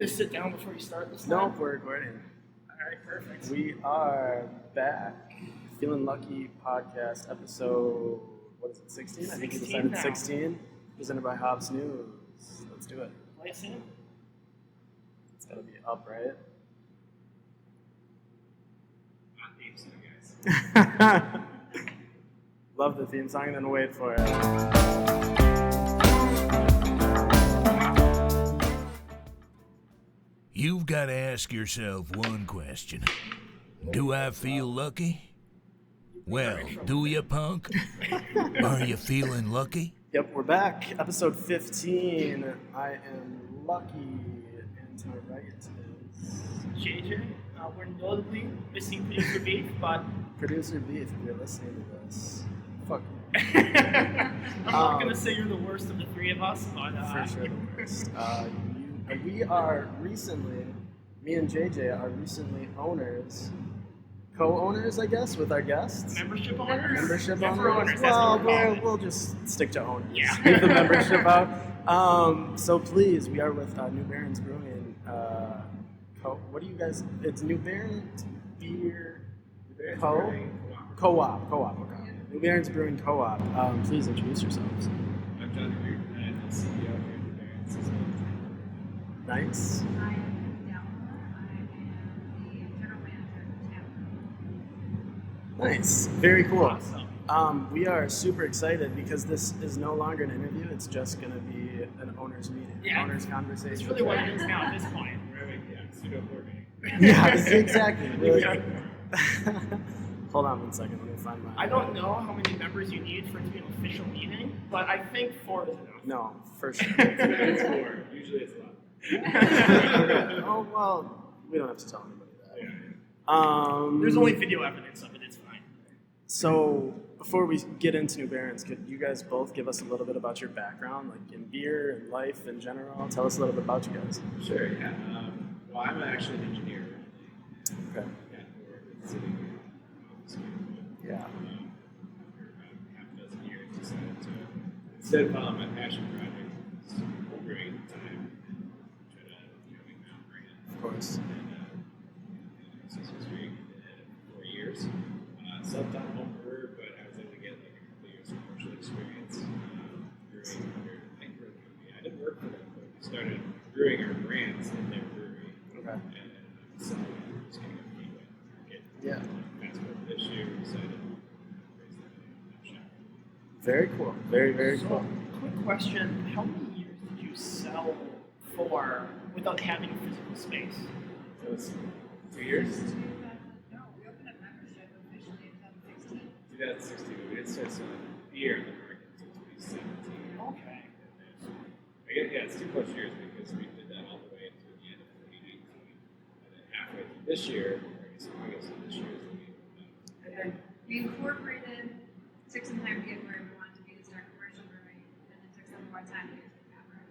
Just sit down before you start this. Nope, we're recording. Alright, perfect. We are back. Feelin Lucky podcast episode, what is it, 16? I think we decided now. 16. Presented by Hobbs News. Let's do it. Lights in. It's gotta be up, right? Not theme song, guys. Love the theme song and then wait for it. You've got to ask yourself one question. Do I feel lucky? Well, do you, punk? Are you feeling lucky? Yep, we're back. Episode 15. I am lucky. And to my right is JJ. We're notably missing Producer Beef, but Producer Beef, if you're listening to this. Fuck you. I'm not going to say you're the worst of the three of us, but... For sure the worst. We are recently, me and JJ are recently owners, co-owners, I guess, with our guests. Membership owners? Membership Member owners. owners, that's what we're calling it. We'll just stick to owners. Yeah. Leave the membership out. So please, we are with New Barons Brewing. What do you guys? It's New Barons Beer Co. Co-op. Okay. New Barons Brewing Co-op. Please introduce yourselves. I'm John Reed, and I'm the CEO here at the Barons as well. Nice. I am Della. I am the general manager of the tap. Nice. Very cool. Awesome. We are super excited because this is no longer an interview. It's just going to be an owner's meeting, Yeah. owner's conversation. That's really what it is now at this point. We're having pseudo board meeting. Yeah, exactly. Really. Hold on one second. Let me find my... I don't know how many members you need for it to be an official meeting, but I think 4 is enough. No, for sure. It's 4. Usually it's a lot. Oh, well, we don't have to tell anybody that. Yeah. There's only video evidence of it, it's fine. So, before we get into New Barons, could you guys both give us a little bit about your background, like in beer and life in general? Tell us a little bit about you guys. Sure, yeah. Well, I'm actually an engineer. Okay. Yeah, we're sitting here in the office here. Yeah. After about half a dozen years, decided to, instead of following my passion project, which was brewing at the time, try to make my own brand. Of course. And since I was brewing for 4 years. Self-taught home brewer, but I was able to get like a couple years of commercial experience brewing under a brew company. I didn't work for them, but we started brewing our brands in their brewery. Okay. And so we just kind of got feedback in the market. Yeah. Fast forward this year, we decided to raise that shop. Very cool. Very, very So, cool. quick question. How many years did you sell for without having a physical space? So it's 2 years? No, we opened up membership officially in 2016. 2016, we didn't start selling beer in the market until 2017. Okay. Yeah, it's 2+ years because we did that all the way until the end of 2019. And then halfway through this year, or I guess August of this year, is when we opened up. And then, We incorporated, took some time to get where we wanted to be to start commercial brewing, and it took some more time to get to the tap room.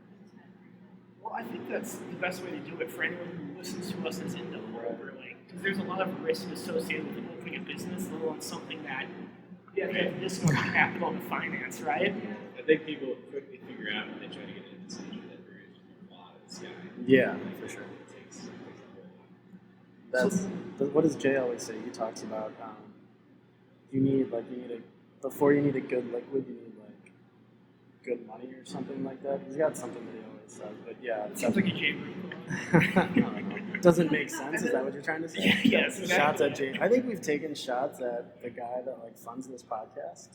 well, I think that's the best way to do it for anyone who listens to us that's into home brewing. Because there's a lot of risk associated with opening a business, let alone something that you have this much capital to finance, right? I think people quickly figure out when they try to get into this industry that there is a lot of the sky. Yeah, for sure. It takes a whole lot. What does Jay always say? He talks about before you need a good liquid, you need like good money or something like that. He's got something that he always says, but yeah. It seems like a J group. I don't know. Doesn't make sense. Is that what you're trying to say? Yes, Shots exactly. at Jay. I think we've taken shots at the guy that like funds this podcast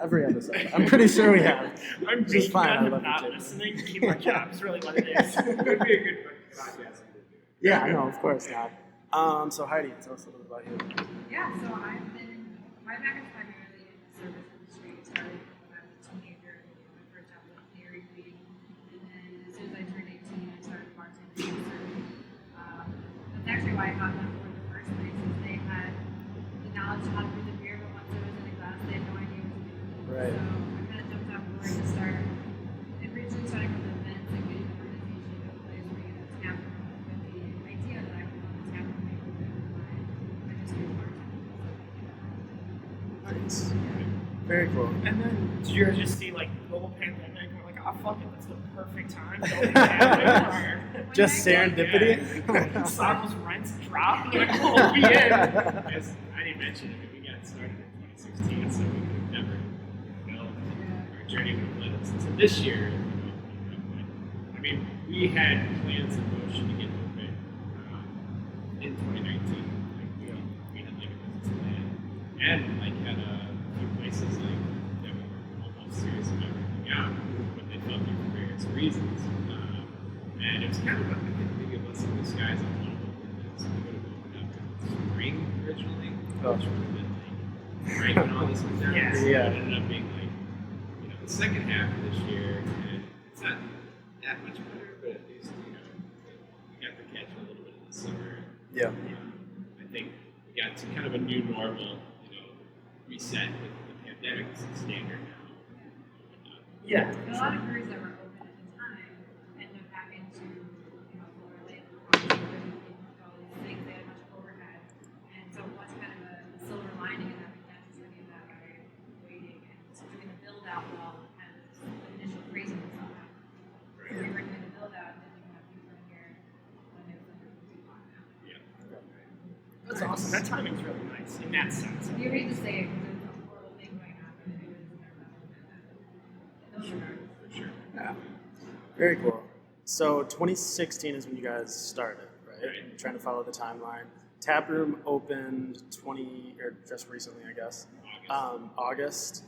every episode. I'm pretty sure we have. I'm Which is just fine. I fine love not you, Jay. listening to keep our jobs, really what it is. It would be a good podcast. Yeah, no, of course not. So Heidi, tell us a little bit about you. Yeah, so my background's primarily in the service industry. It started when I was a teenager. My first job was dairy queen. And then as soon as I turned 18, I started bartending and serving. That's actually why I got them for the first place, is they had the knowledge of how to brew the beer, but once it was in a glass, they had no idea what to do. Right. So I kind of jumped on board to start originally starting with events and getting the organization to a place where you had a tap room with the idea that I would love a tap room maybe with my history of bartending. Nice. Very cool. And then did you guys just see like global pandemic and we're like, oh fuck it, that's the perfect time to open a tap room? Just serendipity. Yeah. Saw those rents drop. And like, oh, we in. As I didn't mention, I mean, we got started in 2016, so we could have never known our journey would have led us to this year. I mean, we had plans in motion to get open in 2019. Like we had like a business plan, and like had a few places like that we were almost serious about renting out, but they fell through for various reasons. And it was kind of I think maybe a blessing in disguise on one of them. So we would have opened up in spring originally, which would have been like right when all this went down. Yeah. So it ended up being like the second half of this year, and it's not that much better, but at least we got to catch a little bit of the summer. Yeah. I think we got to kind of a new normal, reset with the pandemic as a standard now. Yeah. A lot of breweries that were open at the time ended up having to, lower labor costs, all these things. They had much overhead, and so what's kind of a silver lining in that is when you have that way of waiting and doing the build out while kind of this initial craziness all happened. So we were doing the build out, and then you have people in here when it was under the lockdown. That's awesome. That timing's really nice in that sense. You read the say it because there's a horrible thing going on, but it was never in those regards. For sure. Yeah. Very cool. So 2016 is when you guys started, right? Right. Trying to follow the timeline. Tap room opened just recently, I guess. August.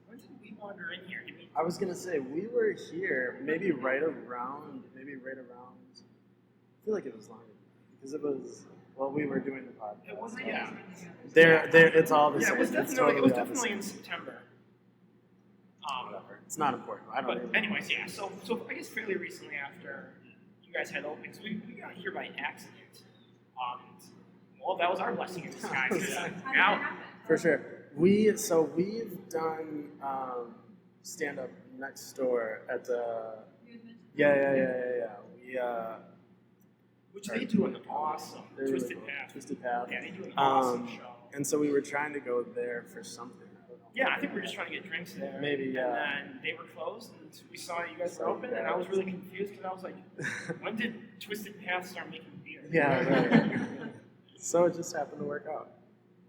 When did we wander in here? Did we? I was gonna say we were here maybe right around. I feel like it was longer because it was. Well, we were doing the podcast. It was, yeah. There. It's all the Yeah, same. it was It's definitely, totally all the same. in September. Whatever. It's not important. I don't. But really anyways, yeah. So I guess fairly recently after you guys had openings, we got here by accident. Well, that was our blessing in disguise. How did that Now, happen? For sure. We've done stand up next door at the. You had mentioned Yeah. which they do an awesome They're really Twisted cool. Path. Twisted Path. Yeah, they do an awesome show. And so we were trying to go there for something. I don't know. Yeah, I think we were just trying to get drinks there. Maybe, yeah. And then they were closed, and we saw you guys were open, and I was really confused because I was like, when did Twisted Path start making beer? Yeah, right. So it just happened to work out.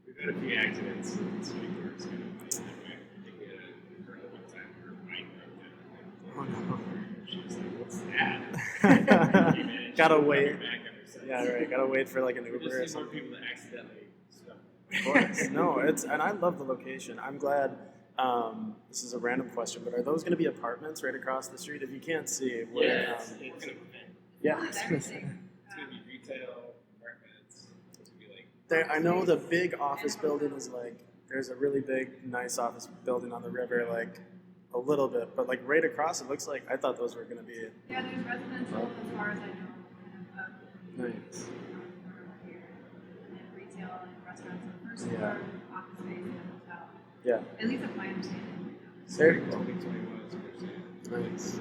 We've had a few accidents this week where it's kind of funny that way. I think we had a girl one time her mic broke down. Oh no. She was like, "What's that?" We managed Gotta to come wait. back ever since. Yeah, right. Gotta wait for like an We Uber or just need more something. people that accidentally stuff. Of course. No, and I love the location. I'm glad. This is a random question, but are those going to be apartments right across the street? If you can't see, we're, Yeah, It's gonna move in. yeah. With everything. It's gonna be retail, apartments. It's gonna be like There, I know the big office building is like, there's a really big, nice office building on the river, like a little bit, but like right across, it looks like, I thought those were going to be Yeah, there's residential as far as I know. nice. Here, and then retail and restaurants on the first Yeah. floor, office space, and hotel. Yeah. At least that's my understanding. Very cool. 2021 Nice.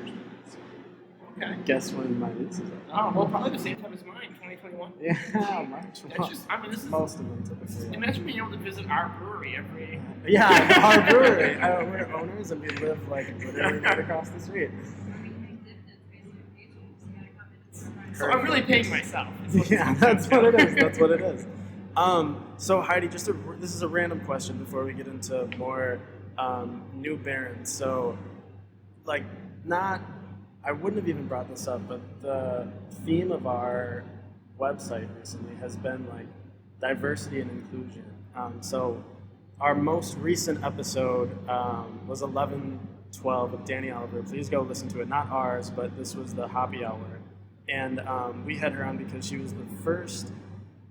Okay. Guess when my lease is up. Oh, well, probably the same time as mine, 2021. Yeah, March. That's just, I mean, this is, Most of them typically. imagine being able to visit our brewery every. Yeah, our brewery. We're owners and we live like literally right across the street. We make dividends based on engagement, so you gotta come in and surprise. So I'm really paying myself. is what Yeah, this that's comes what it down is. to. That's what it is. So Heidi, this is a random question before we get into more new Barons. So, like, I wouldn't have even brought this up, but the theme of our website recently has been like diversity and inclusion. So our most recent episode was 11/12 with Danny Oliver. Please go listen to it. Not ours, but this was the Hoppy Hour. And we had her on because she was the first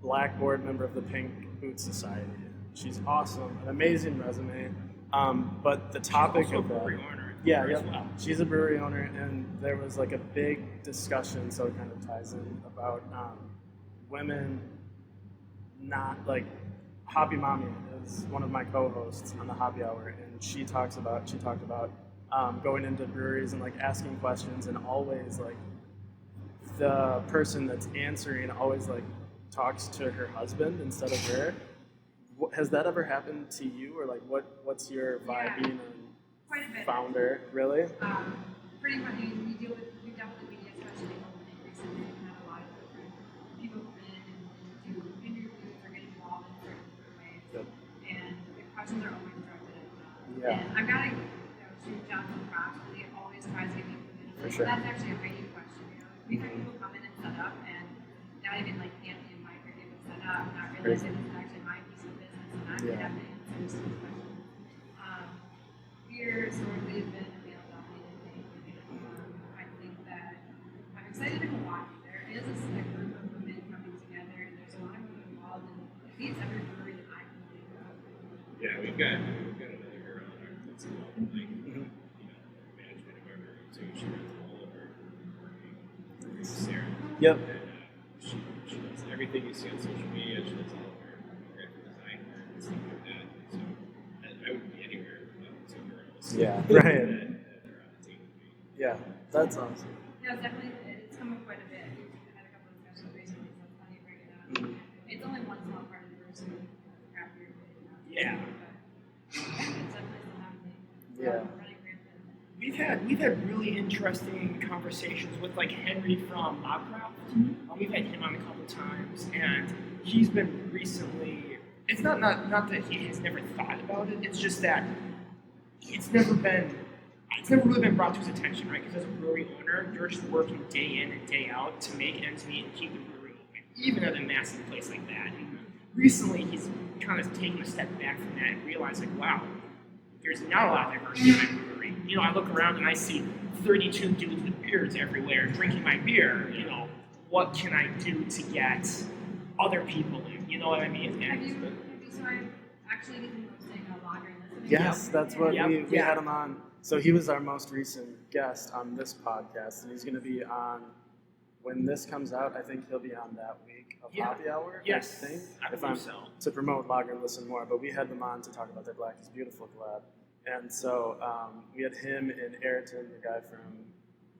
Black board member of the Pink Boot Society. She's awesome, an amazing resume. But the topic Also a of that, brewery owner. yeah, as yep. well. She's a brewery owner, and there was like a big discussion, so it kind of ties in about women not like. Hoppy Mommy is one of my co-hosts on the Hoppy Hour, and she talked about going into breweries and like asking questions, and always like the person that's answering always like talks to her husband instead of her. Has that ever happened to you, or like what's your vibe Yeah. being Quite a a bit. founder? Really? Pretty much, we dealt with media, especially opening recently, kind of Yeah. And I've got to shoot John some props, but he always tries to get me committed. For sure. That's actually a Heidi question. We've had people come in and set up and not even like Anthony and Mike are able to set up, not realizing this is actually my piece of business and I'm going to have to answer these questions. Beer historically has been a male dominated thing. I think that I'm excited to Milwaukee. There is a group of women coming together and there's a lot of women involved in at least every brewery that I can think of. Yeah, we've got another girl on our that's involved in management of our brewery too. She runs all of our marketing. Sarah. Yep. And she does everything you see on social media. She does all of our graphic design work and stuff like that. So I wouldn't be anywhere without the two girls. Yeah, right. That are on the team with me. Yeah, that's awesome. Yeah, it's definitely, it's come up quite a bit. We've had a couple of discussions recently, so it's funny to bring it up. It's only one small part of the person craft beer. Yeah. But it's definitely still happening. Yeah. Running rampant. We've had really interesting conversations with like Henry from Lovecraft. We've had him on a couple times, and he's been recently. It's not that he has never thought about it. It's just that it's never really been brought to his attention, right? Because as a brewery owner, you're just working day in and day out to make ends meet and keep the brewery open, even at a massive place like that. And recently, he's kind of taken a step back from that and realized, like, wow, there's not a lot of diversity in my brewery. You know, I look around and I see 32 dudes with beards everywhere drinking my beer. You know, what can I do to get other people in? You know what I mean? Have you started actually even roasting a lager in this? Yes, that's what Yep. we had him on. So he was our most recent guest on this podcast, and he's going to be on, when this comes out, I think he'll be on that week of Yeah. Happy Hour, Yes, I think, I believe so. to promote Lager and Listen More, but we had them on to talk about their Black is Beautiful collab. And so we had him and Ayrton, the guy from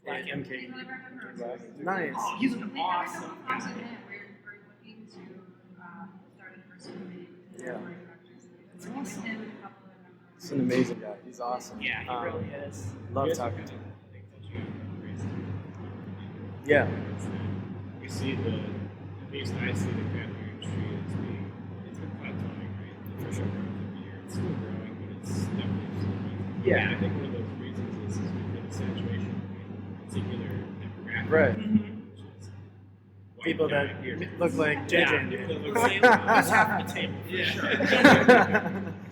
Black MK. He's one of our members. Black. Nice. Oh, he's an We have a awesome couple talks with guy. him. We're looking to start a person committee to Yeah. board of directors. That's Working with awesome. him and a couple of members. He's an amazing guy. He's awesome. Yeah, he really is. Love You guys are talking to kinda, him. I think, touching on raising Yeah. we see at least I see the craft beer industry as being, it's been plateauing, right? For sure. It's still growing, but it's definitely slowing. Yeah. And I think one of those reasons is we've got a saturation of a particular demographic. Right. Mhm. Which is white People guy that beer look like drinkers. JJ. Yeah, people that look Let's say like that's half the table, for Yeah. sure.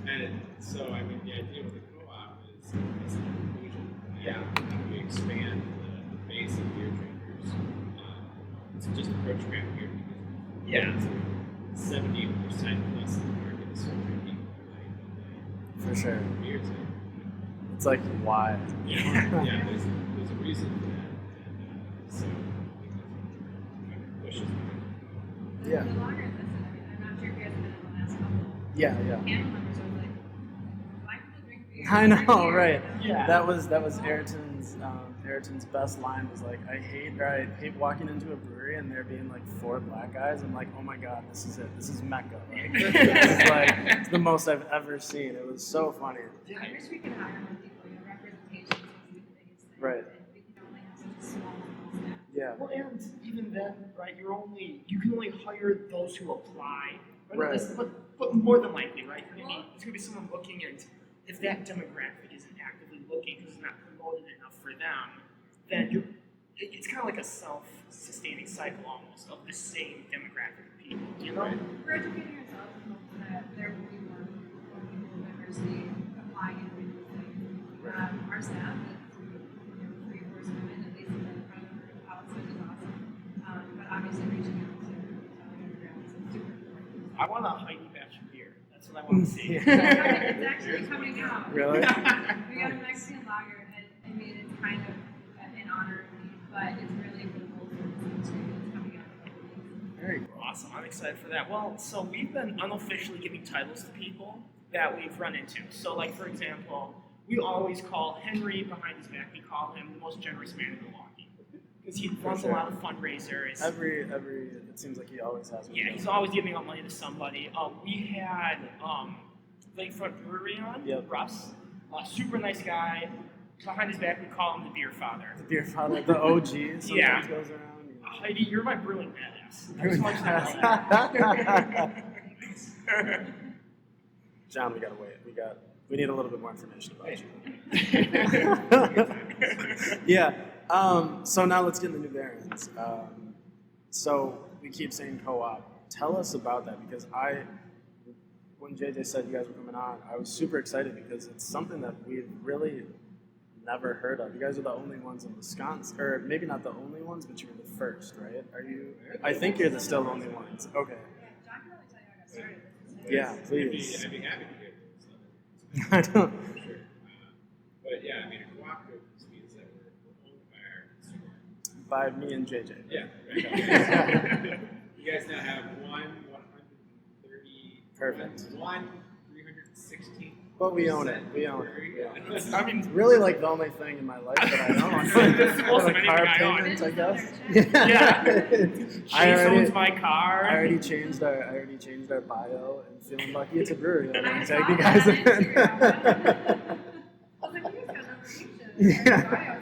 And so, I mean, the idea with the co-op is an inclusion. Yeah. How do we expand the base of beer drinkers to just approach craft beer? Yeah. 70% plus of the market is still drinking For sure. beers. It's like why? Yeah, there's a reason for that. And so, I think that's what pushes me. Yeah. The lager listen, I mean, I'm not sure if you guys have been in the last couple. Yeah. Panel members are like, why people drink beer? I know, Drink beer, right? you know? Yeah. That was Ayrton's best line was like, I hate walking into a brewery and there being like 4 black guys. I'm like, oh my god, this is it. This is Mecca. Like, this is like it's the most I've ever seen. It was so funny. I wish we could hire more people. You know, representation seems to be the biggest thing. Right. And we can only have such a small staff. Yeah. Well, and even then, right? You can only hire those who apply. Right. But more than likely, right? I mean, it's gonna be someone looking, and if that demographic isn't actively looking because it's not promoted enough for them, then it's kind of like a self-sustaining cycle almost of the same demographic of people. You know? We're educating ourselves and hope that there will be more people with diversity applying and doing these things. Our staff is 3/4 women, at least in the front of the house, which is awesome. But obviously reaching out to other demographics is super important. I want a Heidi batch of beer. That's what I want to see. It's actually coming out. Really? We got a Mexican lager, and I mean, it's kind of in honor of me, but it's really for the whole service industry. It's coming out in a couple weeks. Very cool. Awesome. I'm excited for that. Well, so we've been unofficially giving titles to people that we've run into. So, like, for example, we always call Henry behind his back, we call him the most generous man in Milwaukee. Because he runs sure. a lot of fundraisers. Every it seems like he always has one. Yeah, he's always giving out money to somebody. We had Lakefront Brewery on, Yep. Russ. Super nice guy. Behind his back, we call him the beer father. The beer father, the OG sometimes Yeah. goes around. Heidi, you're my brewing badass. I Brewing just want you to know that. John, we gotta wait. We got We need a little bit more information about you. Yeah. So now let's get into New Barons. So we keep saying co-op. Tell us about that, because when JJ said you guys were coming on, I was super excited because it's something that we've really never heard of. You guys are the only ones in Wisconsin, or maybe not the only ones, but you're the first, right? Are you? I think you're the still only ones. Okay. John can really tell you how I got started. Yeah, please. I'd be happy to hear this. I don't. For sure. But yeah, I mean, a cooperative just means that we're owned by our consumer. By me and JJ. Yeah. Right. You guys now have 130. Perfect. 316. But we own it. We own it. Yeah. I mean, Really, like the only thing in my life that I own. This is also Like anything car I own. payments, I guess. Yeah. I Chase owns already, my car. I already changed our bio and feeling lucky. It's a brewery. I want I to saw tag you that guys on in. Instagram. I was like, you guys got no reaction. Yeah.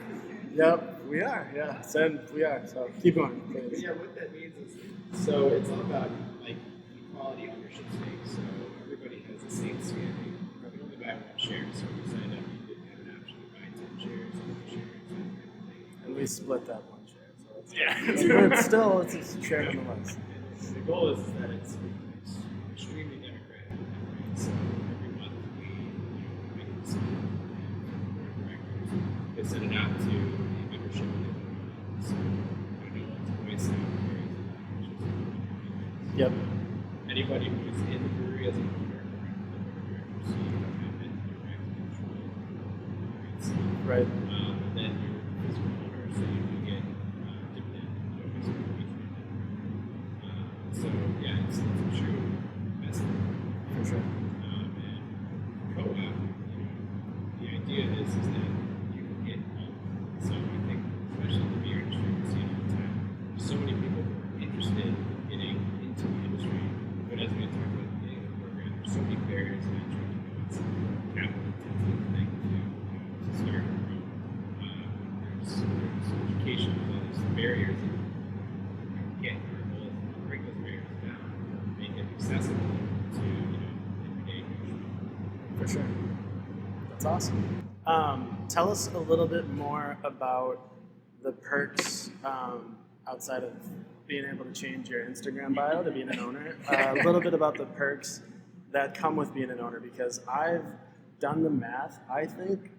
Yep, we are. Yeah, said we are. So keep going, But please. yeah, what that means is, so it's all about like equality ownership stake. So everybody has the same standing. We only buy one share. So when you signed up, you didn't have an option to buy 10 shares, 100 shares, that kind of thing. And we split that one share. So it's, Yeah. but still, it's a share nonetheless. And the goal is that it's extremely democratic. Right? So every month we make a decision and the board of directors. They send it out to the membership and they vote on it. So I know it's voice out carries a lot, which is really Yep. anybody who is in the brewery as an owner or the board of directors, so you don't have any direct control. Right? So, Right. and then you're the physical owner, so you do get dividend, you know, physical dividend. So yeah, it's a true investment. For sure. And co-op, the idea is that you can get both. So I think, especially in the beer industry, we see it all the time. There's so many people who are interested in getting into the industry, but as we talked about at the beginning of the program, there's so many barriers to entry. It's a capital-intensive thing to start and grow. There's education, there's barriers that you can get. Our goal is to break those barriers down, make it accessible to everyday users. For sure. That's awesome. Tell us a little bit more about the perks outside of being able to change your Instagram bio to being an owner. A little bit about the perks that come with being an owner, because I've done the math. I think,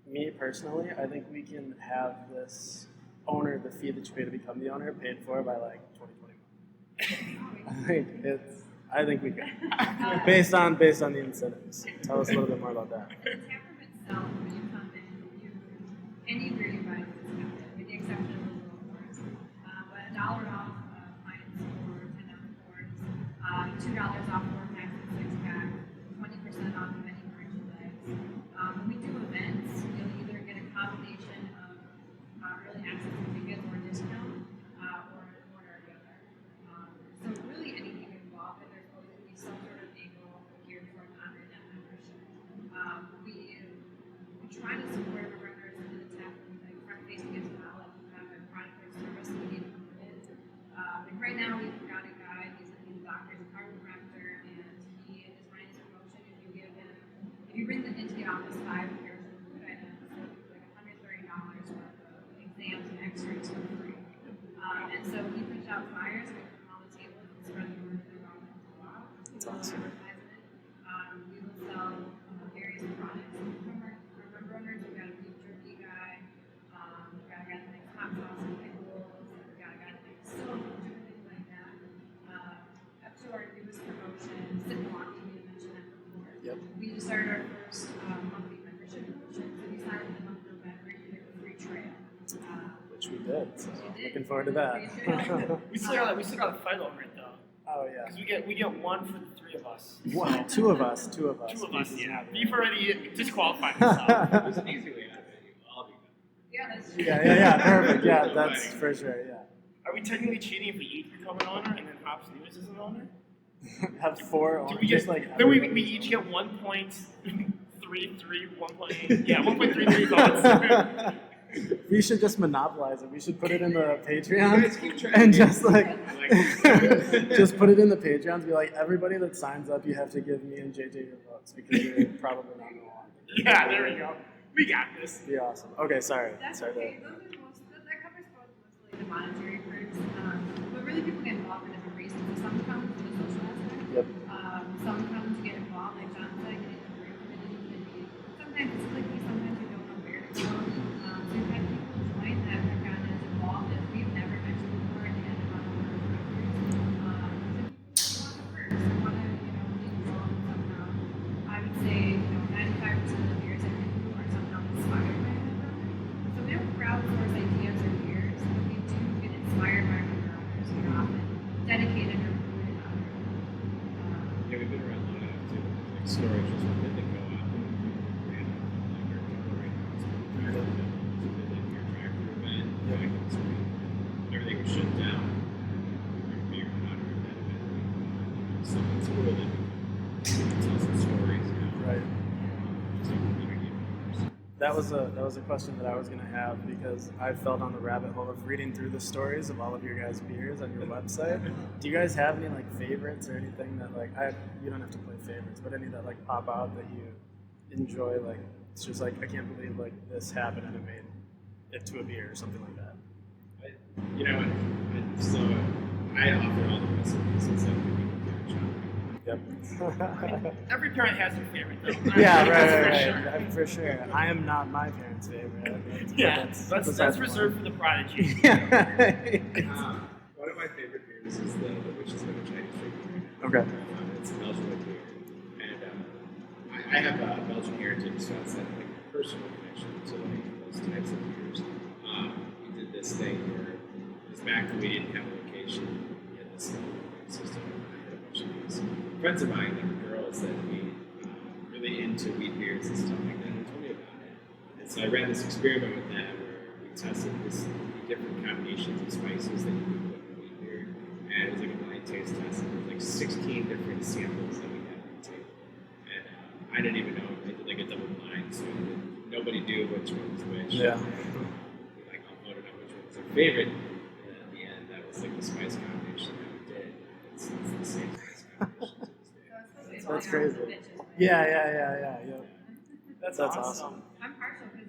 me personally, I think we can have this owner, the fee that you pay to become the owner, paid for by like 2021. I think we can, based on the incentives. Tell us a little bit more about that. The tap room itself, when you come in, any beer you buy is discounted, with the exception of the little pours. But $1 off pints or 10-ounce pours, $2 off 4-pack and 6-pack, 20% off of any merchandise. When we do events, you'll either get a combination of early access to tickets or a discount, or one or the other. So really anything involved, and there's always going to be some sort of angle geared toward honoring that membership. We try to support our runners in the tap room, like front facing as well, like we have a chronic service that we need to come in. Like right now we've got a guy, he's a doctor, he's a chiropractor, and he is running his promotion. If you bring them into the office 5 years of food items, so like $130 worth of exams and x-rays for free. And so we push out flyers, we put them on the table and spread the word around the block. That's awesome. Advertisement. We will sell various products from our member owners. We've got a beef jerky guy, we've got a guy that makes hot sauce and pickles, we've got a guy that makes soap, things like that. Up to our newest promotion, Sit and Walk, you mentioned that before. Yep. We just started our first monthly membership promotion. So we started the month of November, you get a free trail. Which we did. So Which we did. looking forward to that. We still got to fight over it though, Oh yeah. because we get one for the 3 of us. Wow, two of us. Two of us, Beef is yeah. not Beef very- already disqualified himself. There's an easy way out of it. I'll be back. Yeah, that's true. Yeah, perfect. Yeah, that's for sure. Yeah. Are we technically cheating if we each become an owner and then Hops News is an owner? Have 4 Do owners, we get, just like then we everybody's each own. get 1.33, 1.8, yeah, 1.33 votes. We should just monopolize it. We should put it in the You guys Patreon keep trying and to just like like just put it in the Patreons. Be like, everybody that signs up, you have to give me and JJ your votes because you're probably not gonna want it. Yeah, there we go. We got this. Be awesome. Okay, sorry. That's Sorry. okay. Those are most, that covers both mostly the monetary perks. But really, people get involved for different reasons. So some come for the social aspect. Yep. Some come to get involved, like John said, getting the brew committee. Sometimes it's clicky, sometimes you don't know where to go. So we've had people join that have gotten as involved as we've never mentioned before and had a lot of our breweries. So people want the perks, want to, get involved somehow. I would say, 95% of the beers that we do are somehow inspired by our brewery. So we don't crowdsource ideas or beers, but we do get inspired by our owners who are often dedicated or rooted on their Yeah, we've been around long enough to like storage just within the co-op and ran like our brewery house, we did like your tractor event back in the spring. Everything was shut down. We were beer and water at that event. So it's cool that we can tell some stories now. Right. Just like community members. That was a question that I was gonna have because I fell down the rabbit hole of reading through the stories of all of your guys' beers on your website. Do you guys have any like favorites or anything that like you don't have to play favorites, but any that like pop out that you enjoy? Like it's just like I can't believe like this happened and it made it to a beer or something like that. You know, so I offer all the recipes and stuff we can catch on. Yep. Every parent has their favorite, though. Yeah, That's for right. sure. For sure. I am not my parents' favorite. Yeah, That's that's besides the reserved for the prodigy. point. Yeah. One of my favorite beers is the Witch's Liver Chinese Drinking. Okay. It's a Belgian liqueur. And I have a Belgian heritage, so it's that like personal connection to like those types of beers. We did this thing where it was back when we didn't have a location. We had this system. I had a bunch of these friends of mine that were girls that we really into wheat beers and stuff like that. And told me about it. And so I ran this experiment with them where we tested this different combinations of spices that you could put in a wheat beer. And it was like a blind taste test. And there was like 16 different samples that we had on the table. And I didn't even know. They did like a double blind, so nobody knew which one was which. Yeah. We like all voted on which one was our favorite. And at the end, that was like the spice combination that we did. It's the same spice combination to this day. That's crazy. Yeah. That's That's awesome. I'm partial because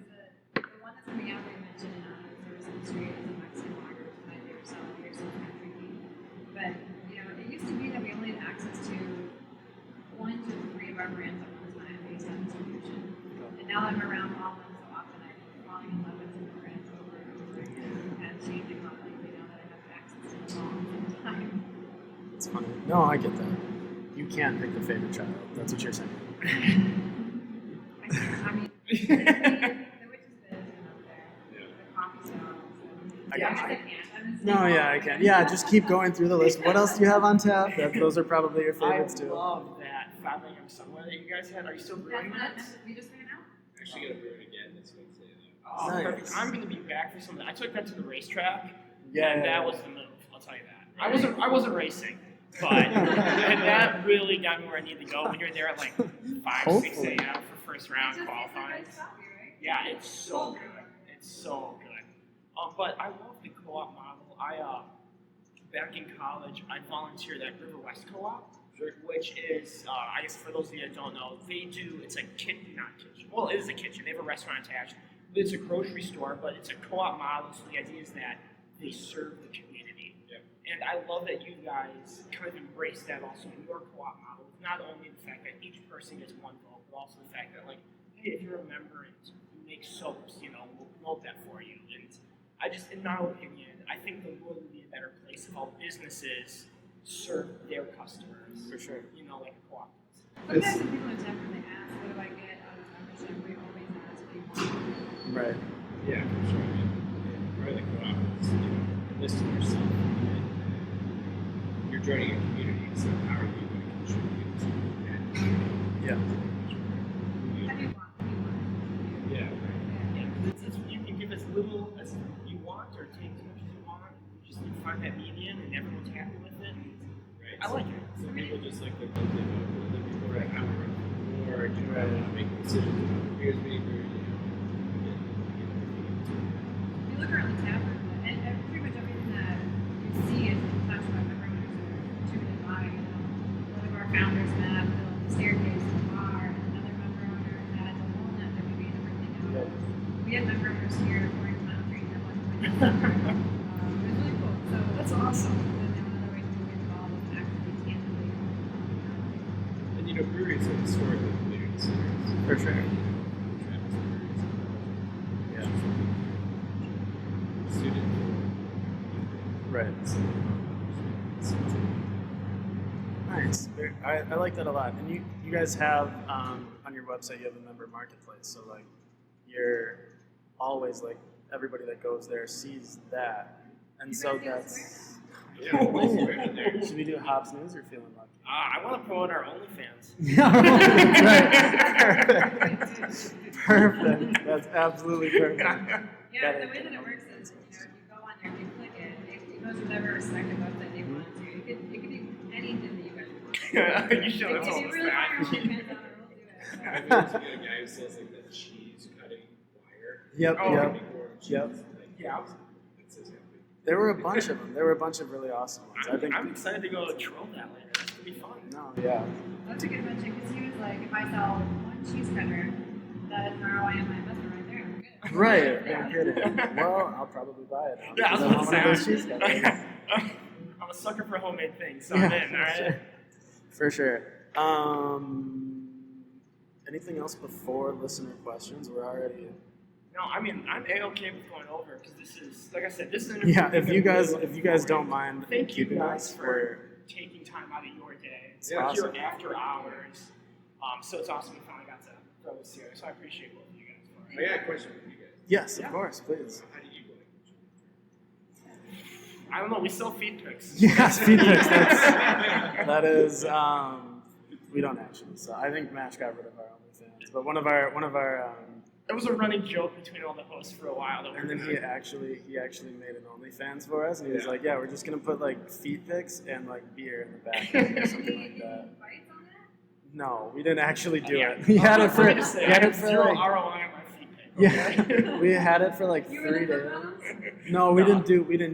the one that's coming out they mentioned in the service industry is a Mexican lager, which is my favorite style of beer, so it's kind of tricky. But it used to be that we only had access to 1 to 3 of our brands at one time based on distribution. And now that I'm around all of them so often, I'm falling in love with different brands over and over again, and kind of changing my life. Now that I have access to them all at the time. It's funny. No, I get that. You can't pick the favorite child. That's what you're saying. I mean, the witch's bit is up there. Yeah. The coffee style. I got I you. can't. No, yeah, I can. Yeah, just keep going through the list. What else do you have on tap? Those are probably your I favorites too. love that 5 a.m. summer that you guys had. Are you still brewing that? We just ran out. Actually, gonna brew it again this Wednesday. Oh, Nice. perfect. I'm going to be back for something. I took that to the racetrack, Yeah, and yeah, that yeah. was the move. I'll tell you that. I wasn't racing, but and that really got me where I need to go. When you're there at like 5, 6 Hopefully. a.m. for first round qualifying. Yeah, it's so good. It's so good. But I love the co-op model. Back in college, I volunteered at River West Co-op, which is, I guess for those of you that don't know, it's a kitchen, not kitchen. Well, it is a kitchen. They have a restaurant attached. It's a grocery store, but it's a co-op model. So the idea is that they serve the community. Yep. And I love that you guys kind of embrace that also in your co-op model. Not only the fact that each person gets one vote, but also the fact that, like, hey, if you're a member and you make soaps, we'll promote that for you. And in my opinion, I think the world would be a better place if all businesses serve their customers. For sure. Like a co-op does. Sometimes when people attempt when they ask, what do I get out of membership, we always ask, what do you want? Right. Yeah, for sure. I mean, part of the co-op is, enlisting yourself. And you're joining a community, so how are you going to contribute to that community? Yeah. How do you want? What do you want? Yeah, right. Yeah, you can give as little as you want or take as much as you want. You just need to find that median, and everyone's happy with it. Right. I like it. Some people just like the built-in vote. Other people are like, I want to run for board. I Right. want to make decisions about the beers being brewed. currently tap room, and pretty much everything that you see is touched by member owners or contributed by. One of our founders, Matt, built the staircase, the bar, and another member owner had the walnut that we made everything out of. We had member owners here pouring clown trees at one point in the summer. It was really cool. So That's awesome. then there were other ways to get involved and actively, tangibly. And you know, breweries are historically community centers. For sure. Travis breweries. Yeah. Student. Right. Nice. I like that a lot. And you guys have on your website you have a member marketplace, so like you're always like everybody that goes there sees that, and so that's. Yeah, always right there. Should we do Hops News or Feeling Lucky? I want to promote our OnlyFans. Yeah, right. Perfect. That's absolutely perfect. Yeah, the way that it works is, if you go on there, if you click it, it goes to whatever respective website they want to. It could be anything that you guys want. You show If that's all you really want your that. OnlyFans on it, we'll do it. I feel like a guy who sells like that cheese cutting wire. Yep, Oh, yep. Yep. Yeah. That says happy. There were a bunch of them. There were a bunch of really awesome ones. I think. I'm excited to go troll that later. It's gonna be fun. No, yeah. That's a good mention because he was like, if I sell one cheese cutter, that is an ROI on my investment right there. I'm good. Right. Yeah. No kidding. Well, I'll probably buy it now. Yeah, I was because gonna want one of those say. cheese cutters. I'm a sucker for homemade things, so I'm in. All right. For sure. Anything else before listener questions? We're already. No, I mean I'm a-okay with going over because this is, like I said, this is an Yeah. interview If you guys don't mind thank you keeping guys us for taking time out of your day. It's We're awesome. here after hours, so it's awesome we finally got to throw this here. So I appreciate both of you guys for Oh, it. yeah, question for you guys. Yes, Yeah. of course, please. How do you go? I don't know. We sell feed pics. Yes, feed pics. That is. We don't actually. So I think Mash got rid of our OnlyFans, but one of our. It was a running joke between all the hosts for a while. That we And were then he actually made an OnlyFans for us, and he was Yeah. like, "Yeah, we're just gonna put like feet pics and like beer in the back or something like that." Bites on that? No, we didn't actually do Yeah. it. We had it for Let me just say, we had I it have for zero like ROI on my feed pic. yeah, we had it for like You were 3 the days. photos? No, we No. didn't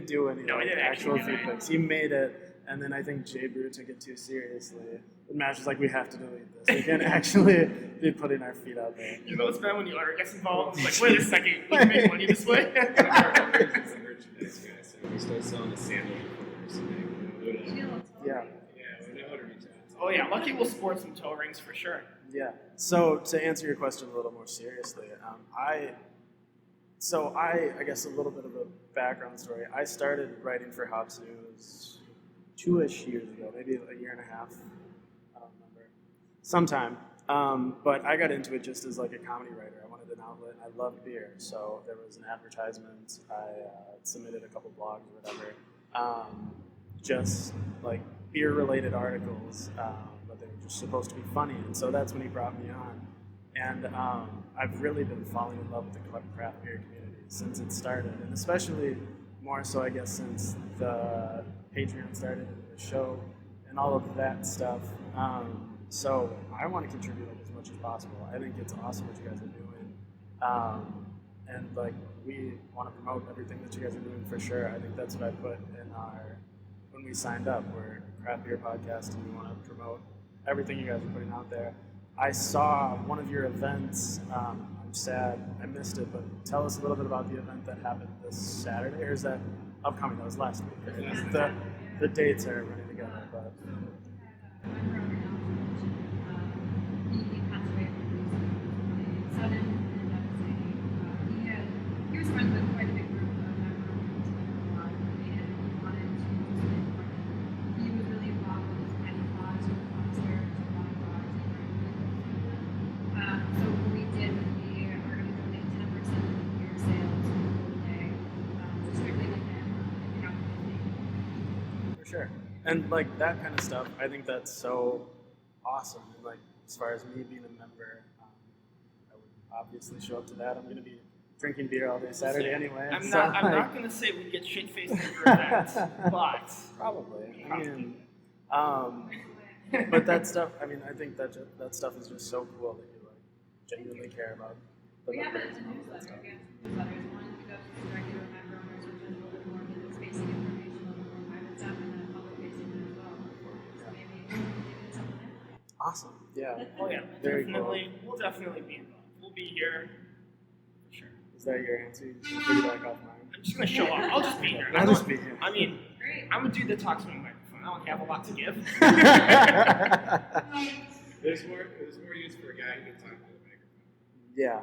do any No, we like, didn't actual actually feet do it. pics. He made it, and then I think Jay Brew took it too seriously. And Mash was like, "We have to delete this. We can't actually be putting our feet out there." You know what's bad when the owner gets involved? It's like, wait a second, we can make money this way. It's a merchandise guy, so we start selling the sandals or something. You feel it's Yeah. Yeah, we know how to reach out. Oh yeah, Lucky will sport some toe rings for sure. Yeah. So to answer your question a little more seriously, I guess a little bit of a background story. I started writing for Hops News 2-ish years ago, maybe a year and a half. I don't remember. Sometime. But I got into it just as like a comedy writer. I wanted an outlet, and I loved beer. So there was an advertisement. I submitted a couple blogs or whatever. Just like beer-related articles, but they were just supposed to be funny. And so that's when he brought me on. And I've really been falling in love with the craft beer community since it started, and especially more so, I guess, since the Patreon started and the show and all of that stuff. So I want to contribute like, as much as possible. I think it's awesome what you guys are doing, and like we want to promote everything that you guys are doing for sure. I think that's what I put in our when we signed up. We're a craft beer podcast, and we want to promote everything you guys are putting out there. I saw one of your events. I'm sad I missed it, but tell us a little bit about the event that happened this Saturday, or is that upcoming? That was last week. Right? The dates are running together, but Member owner he passed away from sudden and devastating. He was friends with quite a big group of member owners a lot, and he wanted to support them. He was really involved with his penny cause, with concert, to one cause, so what we did was we are going to donate 10% of the beer sales for the day, strictly to him, if you have a for sure. And like that kind of stuff, I think that's so awesome. And like as far as me being a member, I would obviously show up to that. I'm going to be drinking beer all day Saturday anyway. I'm so, not like, going to say we get shit faced at your event, but probably. I mean, but that stuff. I mean, I think that stuff is just so cool that you like genuinely care about. The We have it members as a and all that newsletter. stuff. We have two newsletters. One that goes directly to a member facing information, a little more private stuff, and then public facing as well. So maybe it's something there. Awesome. Yeah. Oh yeah, Very we'll definitely be involved. We'll be here for sure. Is that your answer? You can piggyback off mine. I'm just gonna show up. I'll just be here. I'll just be here. I mean, Great. I'm a dude that talks from a microphone. I don't have a lot to give. There's more use for a guy who can talk to the microphone. Yeah.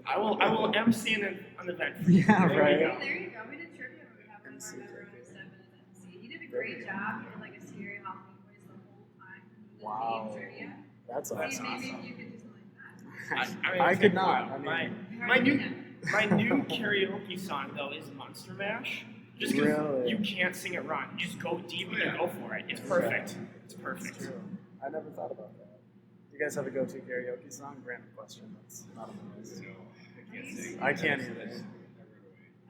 I will MC an event for you. Yeah, There right. you go. There you go. We did trivia when we had one of our member on step in MC. He did a great job. He did like a scary Halloween voice the whole time. He did Wow. the trivia. That's See, awesome. maybe if you could do something like that. I it's could been a not. while. I mean, My new karaoke song though is Monster Mash. Just because Really? you can't sing it wrong. You just go deep and you go for it. It's Yeah. perfect. It's It's perfect. true. I never thought about that. You guys have a go-to karaoke song? Random question. That's not on the list. So I can't sing. I can't either. I run away.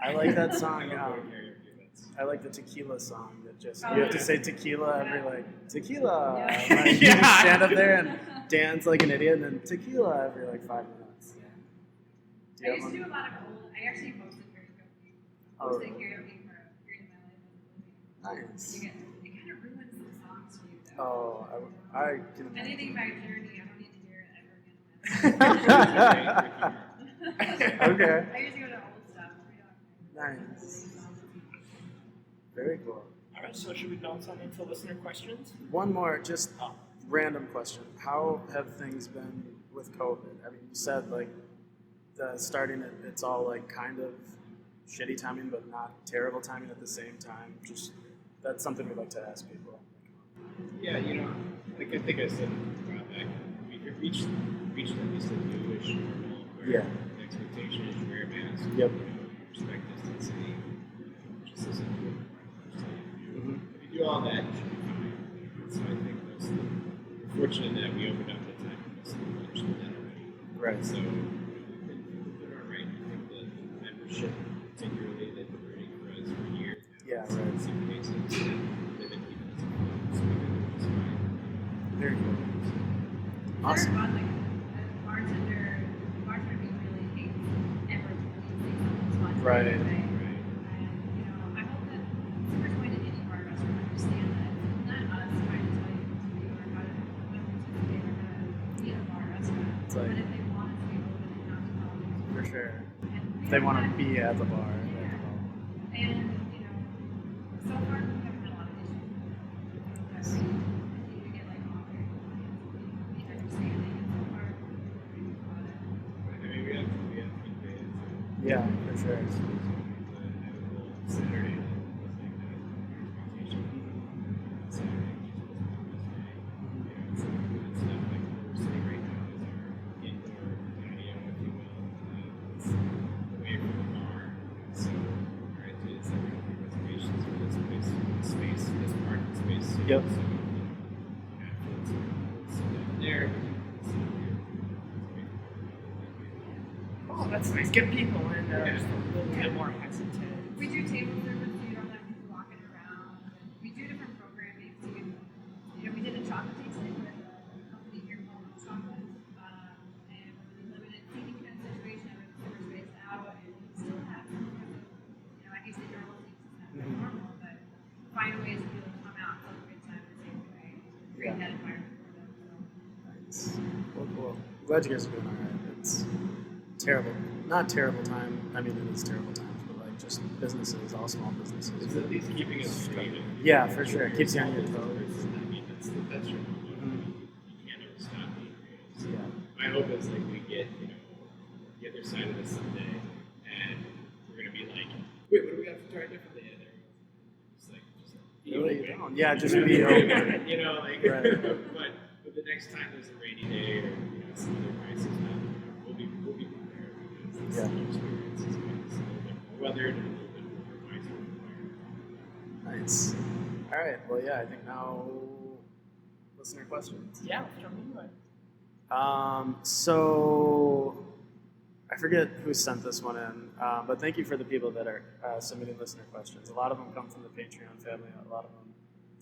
I like that I song. don't go to karaoke events. I like the tequila song that just Oh, you have to yeah. say tequila every like tequila. Yeah. Like, you Yeah. just stand up there and dance like an idiot, and then tequila every like 5 minutes. Do I you used have to do one? a lot of old. I actually hosted karaoke. Oh, Hosted really? karaoke for a period of my life. Nice. It kind of ruins some songs for you though. Oh, I can imagine. Anything about Journey, I don't need to hear it ever again. Okay. I used to go to old stuff. Nice. Very cool. All right. So should we bounce on into listener questions? One more, just random question. How have things been with COVID? I mean, you said like starting it, it's all like kind of shitty timing, but not terrible timing at the same time. Just that's something we'd like to ask people. Yeah, like I think I said a while back, we could reach at least a newish normal where Yeah. the expectation is you wear a mask, Yep. respect distancing, just as important. Mhm. If you do all that, you should be fine. So I think we're fortunate that we opened up the time for most of the understood that already. Right. So things are all right. I think the membership, particularly, they've been running for us for years now. Yeah, So right. in some cases, they've been keeping us afloat, so we think it's fine. Very cool. Awesome. Awesome. Fun, like a bartender being really hates ever doing things on fun. Right. Anyway. Right. And I hope that consumers going to any bar or restaurant understand that it's not us trying to tell you what to do or how to participate or how to be at a bar or restaurant. It's like- But if they want us to be open and not to tell them. For sure. And If they want to be at the bar. And, so far we haven't had a lot of issues. But we continue to get like offers and understanding, and so far we're doing a lot of I mean, we have 3 days. Yeah, for sure. Saturday, transportation. Saturday, some good stuff like we're sitting right now is our indoor patio, if you will, it's away from the bar. So our idea is that we're going to do reservations for this space, this part of the space. Yep. So, folks will sit down there, sit here. Oh, that's nice. Get people in just a little bit more hesitant. We do table service, so you don't have people walking around. We do different programming. So we did a chocolate tasting with a company here called Chocolate, and we're limited seating kind of situation. Everyone's super spaced out, and we still have some kind of, I guess the normal things is not very normal, but find ways for people to come out and have a good time the same way. Create that environment for them. So. Nice. Cool. Glad you guys are doing all right. It's terrible. Not terrible time. I mean, it is terrible times, but like just businesses, all small businesses. It's at least keeping us straight. Yeah, for sure. It keeps you on your toes. I mean, that's your goal. You can't ever stop being creative. So my hope is like we get, the other side of this someday, and we're gonna be like, wait, what do we have to try differently? And just be Really open. don't. Yeah, just be open. Right. but the next time there's a rainy day or some other crisis, we'll be prepared because this experience is going to be a little bit more weathered and a little bit more wiser prepared. Nice. All right. Well, yeah, I think now listener questions. Yeah, let's jump into it. So I forget who sent this one in, but thank you for the people that are submitting listener questions. A lot of them come from the Patreon family. A lot of them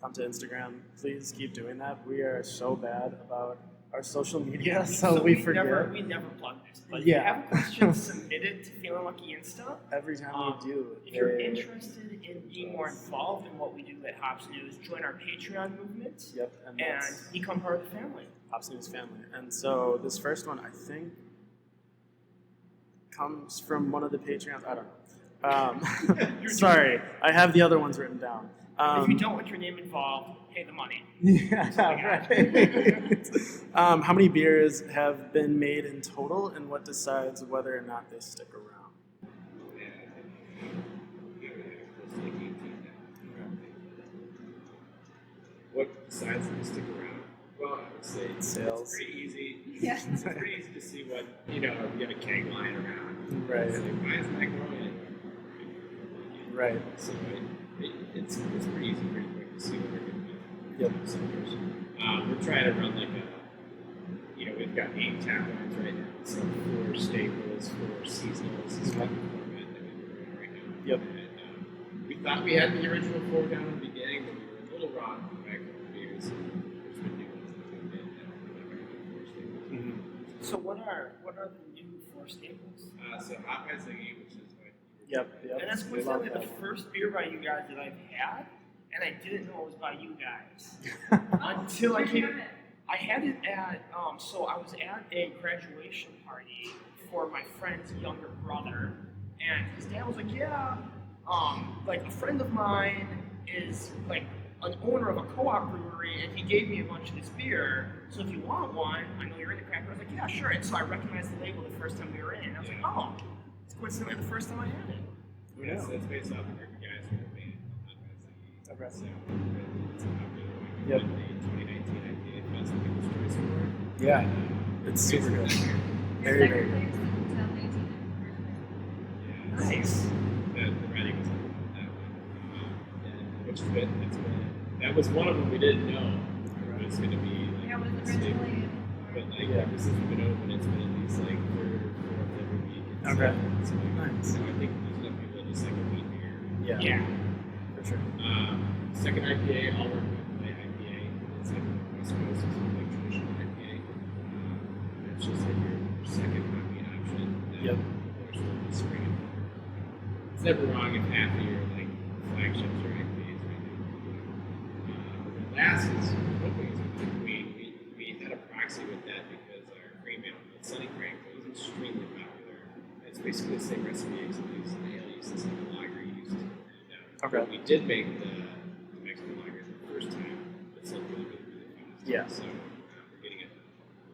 come to Instagram. Please keep doing that. We are so bad about our social media, so we forget. We never plug this. But Yeah. if you have a question, submit it to Feelin Lucky Insta. Every time we do. If you're interested in being more involved in what we do at Hops News, join our Patreon movement. Yep. And become part of the family. Hops News family. And so this first one, I think, comes from one of the Patreons. I don't know. Sorry, I have the other ones written down. If you don't want your name involved, pay the money. Yeah, right. How many beers have been made in total, and what decides whether or not they stick around? Yeah, I think close to like 18 now. What decides them to stick around? Well, I would say Sales. It's pretty easy. Yeah. It's pretty easy to see what, you know, if you got a keg lying around. Right. It's like, why isn't that growing? Right. So it's pretty easy, pretty quick to see what they're going to do. Yep. We're trying to run like a, you know, we've got 8 tap lines right now. So 4 staples, 4 seasonals is kind of the format that we're running right now. Yep. And, we thought we had the original 4 down in the beginning, but we were a little wrong for back a couple of years. There's been new ones that we've been and 4 staples. Mm-hmm. So what are the new 4 staples? So hot by Ziggy, which is what. Yep. And that's coincidentally the first beer by you guys that I've had, and I didn't know it was by you guys until I came. I had it at so I was at a graduation party for my friend's younger brother, and his dad was like, yeah, like a friend of mine is like an owner of a co-op brewery, and he gave me a bunch of this beer. So if you want one, I know you're into craft beer. I was like, yeah, sure. And so I recognized the label the first time we were in, and I was like, oh, it's coincidentally the first time I had it. Yeah, so it's based off of the guys who have made hot by Ziggy. Okay. So it's a popular one. Yep. The 2019 IPA Fest People's Choice Award. Yeah. It's super good. Very, very good. Yeah. Nice. The writing was on that one, which is good. That was one of them we didn't know it was going to be like Yeah, it was a staple. originally. But like ever since we've been open, it's been at least like 3rd or 4th every week. Okay. So like, Nice. so I think there's enough people that just like a wheat beer. Yeah. Yeah. For sure. Second IPA, I'll work with my IPA. It's like West Coast, it's like traditional IPA. It's just like your second hoppy option. That Yep. There's really spring and fall. It's never wrong if half of your like flagships are IPAs right now. The last is hoping is we had a proxy with that because our cream ale, the Sunny Crank, was extremely popular. It's basically the same recipe except we used the ale yeast instead of the lager yeast. Okay. We did make the Mexican lager the first time, but still really, really, really fast. Yeah. So we're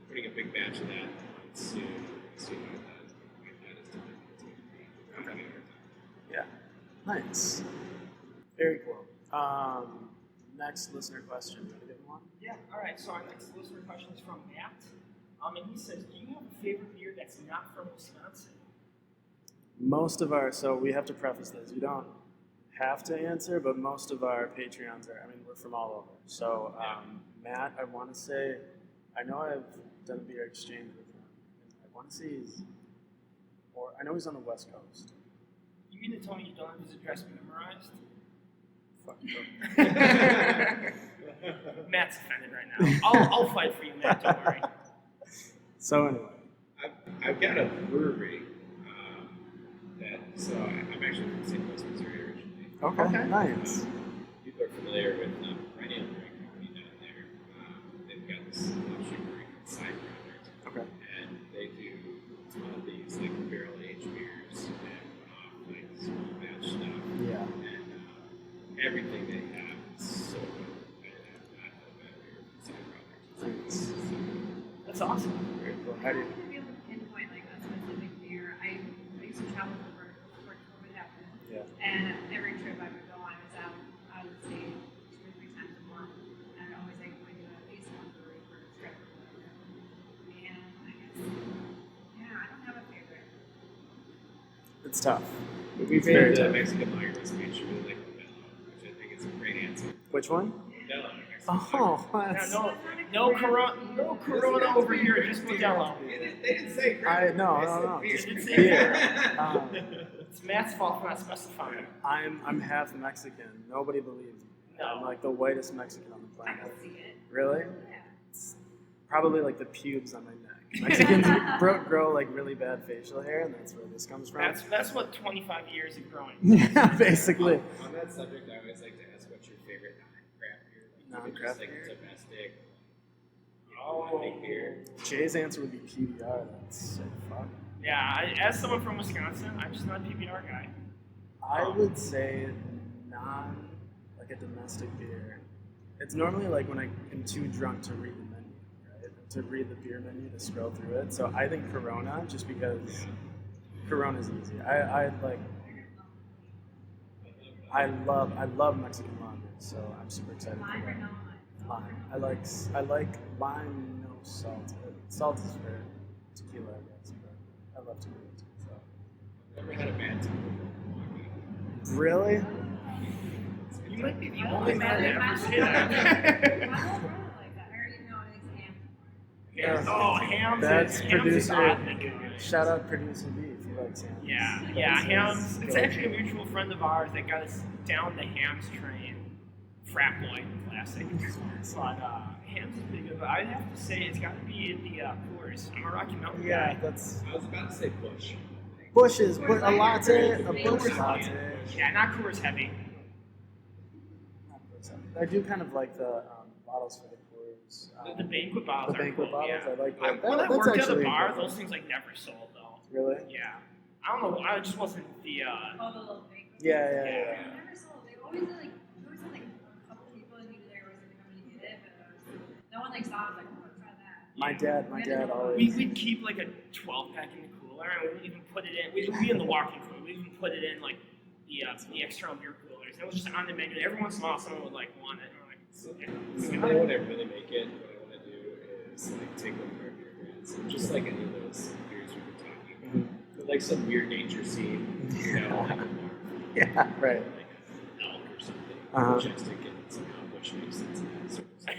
putting a big batch of that on soon. See how it does. Like that is different. Yeah. Nice. Very cool. Next listener question. You want to get one? Yeah, all right. So our next listener question is from Matt. And he says, do you have a favorite beer that's not from Wisconsin? Most of our, so we have to preface this. You don't have to answer, but most of our Patreons are, I mean, we're from all over. So, Matt, I want to say, I know I've done a beer exchange with him. I want to say or I know he's on the West Coast. You mean to tell me you don't have his address memorized? Fuck. Matt's offended right now. I'll fight for you, Matt. Don't worry. So anyway. I've got a brewery so I'm actually from St. Louis, Missouri originally. Okay. Nice. People are familiar with Perennial Brewing Company down there. They've got this offshoot brewery called Side Project. Okay. And they do a ton of these like barrel aged beers and like small batch stuff. Yeah. And everything they have is so good. I have not had a bad beer from Side Project. Nice. That's awesome. Very cool. How do you? To be able to pinpoint like a specific beer, I used to travel for work before COVID happened. Yeah. And every trip I would go on, I was out of the state 2 or 3 times a month. And I'd always like going to at least one brewery for a trip. And I guess, yeah, I don't have a favorite. It's tough. But we It's very made the tough. Mexican lager recipe and she really liked Modelo, which I think is a great answer. Which one? Modelo. Mexican Oh, Yeah, that's. no Corona over here, just Modelo. They didn't say I no. beer. Just It's beer. It's Matt's fault for not specifying. I'm half Mexican. Nobody believes me. No. I'm like the whitest Mexican on the I planet. can see it. Really? Yeah. Probably like the pubes on my neck. Mexicans grow like really bad facial hair, and that's where this comes from. That's what 25 years of growing. Yeah, basically. On that subject, I always like to ask what's your favorite non-craft beer? Non-craft like beer? domestic. Oh, Beer. Jay's answer would be PBR. That's so fun. Yeah, as someone from Wisconsin, I'm just not a PBR guy. I would say like a domestic beer. It's normally like when I am too drunk to read the menu, right? To read the beer menu, to scroll through it. So I think Corona, just because Corona's easy. I love Mexican lager, so I'm super excited Lime for or that. no lime? Lime. I like lime, no salt. Salt is for tequila, I guess, but I love tequila too. So. Never had a bad time with Milwaukee. Really? You might be the I only don't man know, to my ever say whole that. brother like that. I already know it's ham. Oh, Hams That's is producer. oddly good. Shout out producer B if you like Sam. Yeah, Hams. It's actually a mutual friend of ours that got us down the Hams train. Frat boy, classic. But Hams is pretty good. But I'd have to say it's got to be in the Coors. I'm a Rocky Mountain Yeah, guy. that's I was about to say Bush. Bushes, but a latte, a Bush Coors latte. Light. Yeah, not Coors heavy. I do kind of like the bottles for the Coors. The banquet bottles The are banquet cool, bottles, yeah. I like When that. I That's worked at a actually bar, good. those things like never sold though. Really? Yeah. I don't know. I just wasn't the. All the little things. Yeah. They never sold. They always had like a couple people that knew there was gonna come and get it, but no one like saw it. Was like, oh, let's try that. My dad always. We'd keep like a 12-pack in the cooler, and we'd even put it in. We'd be in the walk-in cooler. We'd even put it in like the external beer coolers. It was just on the menu. Every once in a while, someone would like want it. And we're like, Someday when I really make it, what I want to do is like take one of our beer brands, just like any of those beers we've been talking about, but like some weird nature scene, you know, like a bar, Yeah, right. like an elk or something, majestic, and somehow Bush makes sense in that sort of stuff.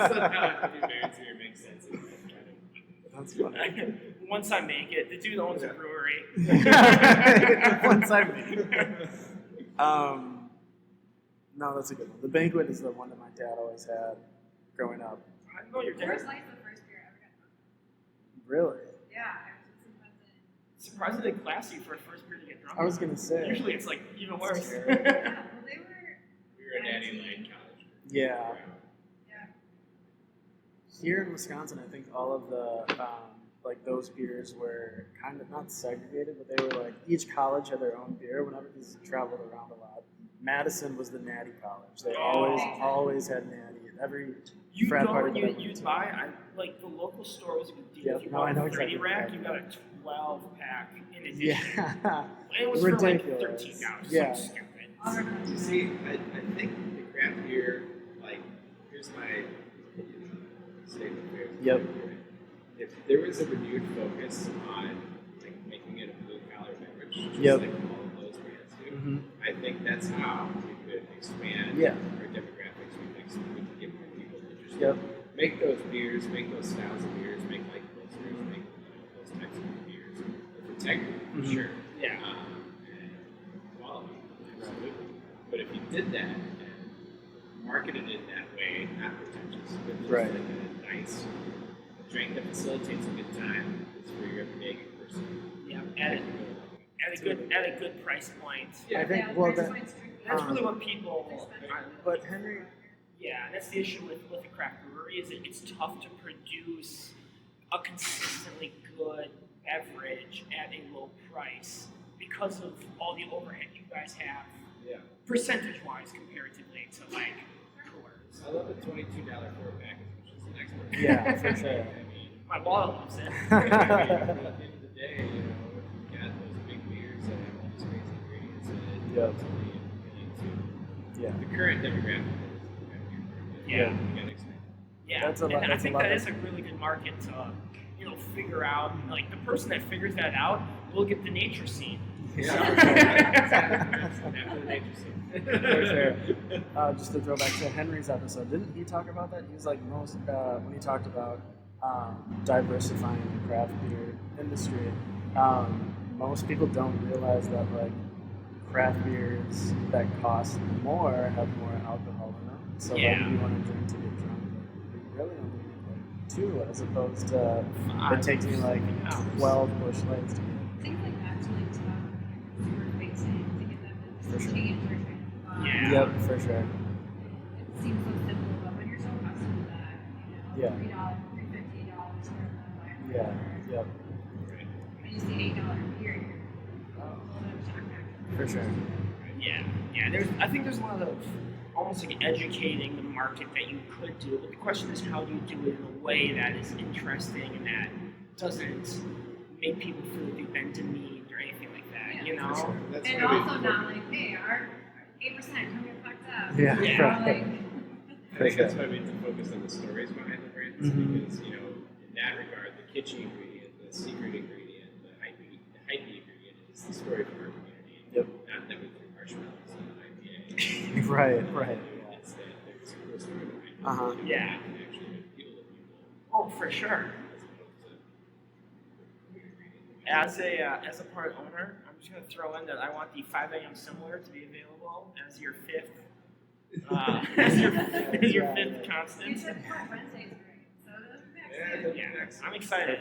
Somehow New Barons beer makes sense in that kind of. That's funny. once I make it, the dude owns a brewery. Once I make it. No, that's a good one. The banquet is the one that my dad always had growing up. I know your Coors dad. Light's the first beer I ever got drunk. Really? Yeah, I was in Surprisingly classy for a first beer to get drunk. I was gonna say. Usually it's like even worse. Yeah, well, they were. We were a Natty Lane college. Yeah. Yeah. Here in Wisconsin, I think all of the like those beers were kind of not segregated, but they were like each college had their own beer. Whenever these traveled around a lot, Madison was the Natty College. They always had Natty. Every You frat go party and that I you went to. buy, like the local store was a good deal. Yep, If you no, bought I know a 30 exactly rack, what you you got a 12-pack in addition. Yeah. It was Ridiculous. for like $13. Yeah. So stupid. You see, I think the craft beer, like, here's my statement here. Yep. If there was a renewed focus on like making it a blue collar beverage, just Yep. like all of those brands do, Mhm. I think that's how we could expand Yeah. our demographics. We could get more people interested. Yep. Make those beers, make those styles of beers, make like pilsners, make those types of beers with integrity, for Mhm. sure. Yeah. And quality, absolutely. But if you did that and marketed it that way, not pretentious, but just Right. like a nice drink that facilitates a good time, it's for your everyday person. Yeah, at a good price point. Yeah. I think Yeah, well price that, point's tricky. That's really what people. but Henry, Yeah, that's the issue with a craft brewery is that it's tough to produce a consistently good beverage at a low price because of all the overhead you guys have, Yeah. percentage-wise, comparatively to like Coors. I love the $22 4-pack, which is the next one. Yeah, for sure. I mean, My wallet loves it. at the end of the day, you know, you got those big beers that have all these crazy ingredients in it. Yep. It's really appealing to Yeah. the current demographic. Yeah. You gotta expand. Yeah, That's a lot- and I that's a think lot that of- is a really good market to, figure out. Like the person that figures that out will get the nature scene. After the nature scene. For sure. Just to throw back to Henry's episode, didn't he talk about that? He was like most when he talked about diversifying the craft beer industry. Most people don't realize that like craft beers that cost more have more alcohol in them. So Yeah. like, if you want to drink to get drunk, really only need like 2 as opposed to Five, it takes me like hours. 12 bush lights to get. Things like that's really tough when you're consumer facing to get that For business sure. change or train of thought. Yeah. Yep, for sure. It seems so simple, but when you're so accustomed to that, you know, Yeah. $3, $15 for a Yeah, yep, and you see $8 beer, you're a little bit of a shock factor. for sure. Yeah. I think there's a lot of almost like educating the market that you could do, but the question is how do you do it in a way that is interesting and that doesn't make people feel like they've been demeaned or anything like that, you know? For sure. That's And why also not like, hey, our 8% come get fucked up. Yeah, You know, right. like, I think that's why we need to focus on the stories behind the brands Mhm. because, in that regard, the kitschy ingredient, the secret ingredient, the hypey ingredient is the story for our community. Yep. Not that we threw marshmallows in an IPA. Right. It's that there's a cool story behind it. Uh-huh. Yeah. It can actually appeal to people Oh, for sure. as opposed to the ingredient. As a part owner, I'm just gonna throw in that I want the 5 a.m. similar to be available as your fifth as your fifth you constant. said Port Wednesday's great, so those are Yeah, next. Yeah, I'm excited.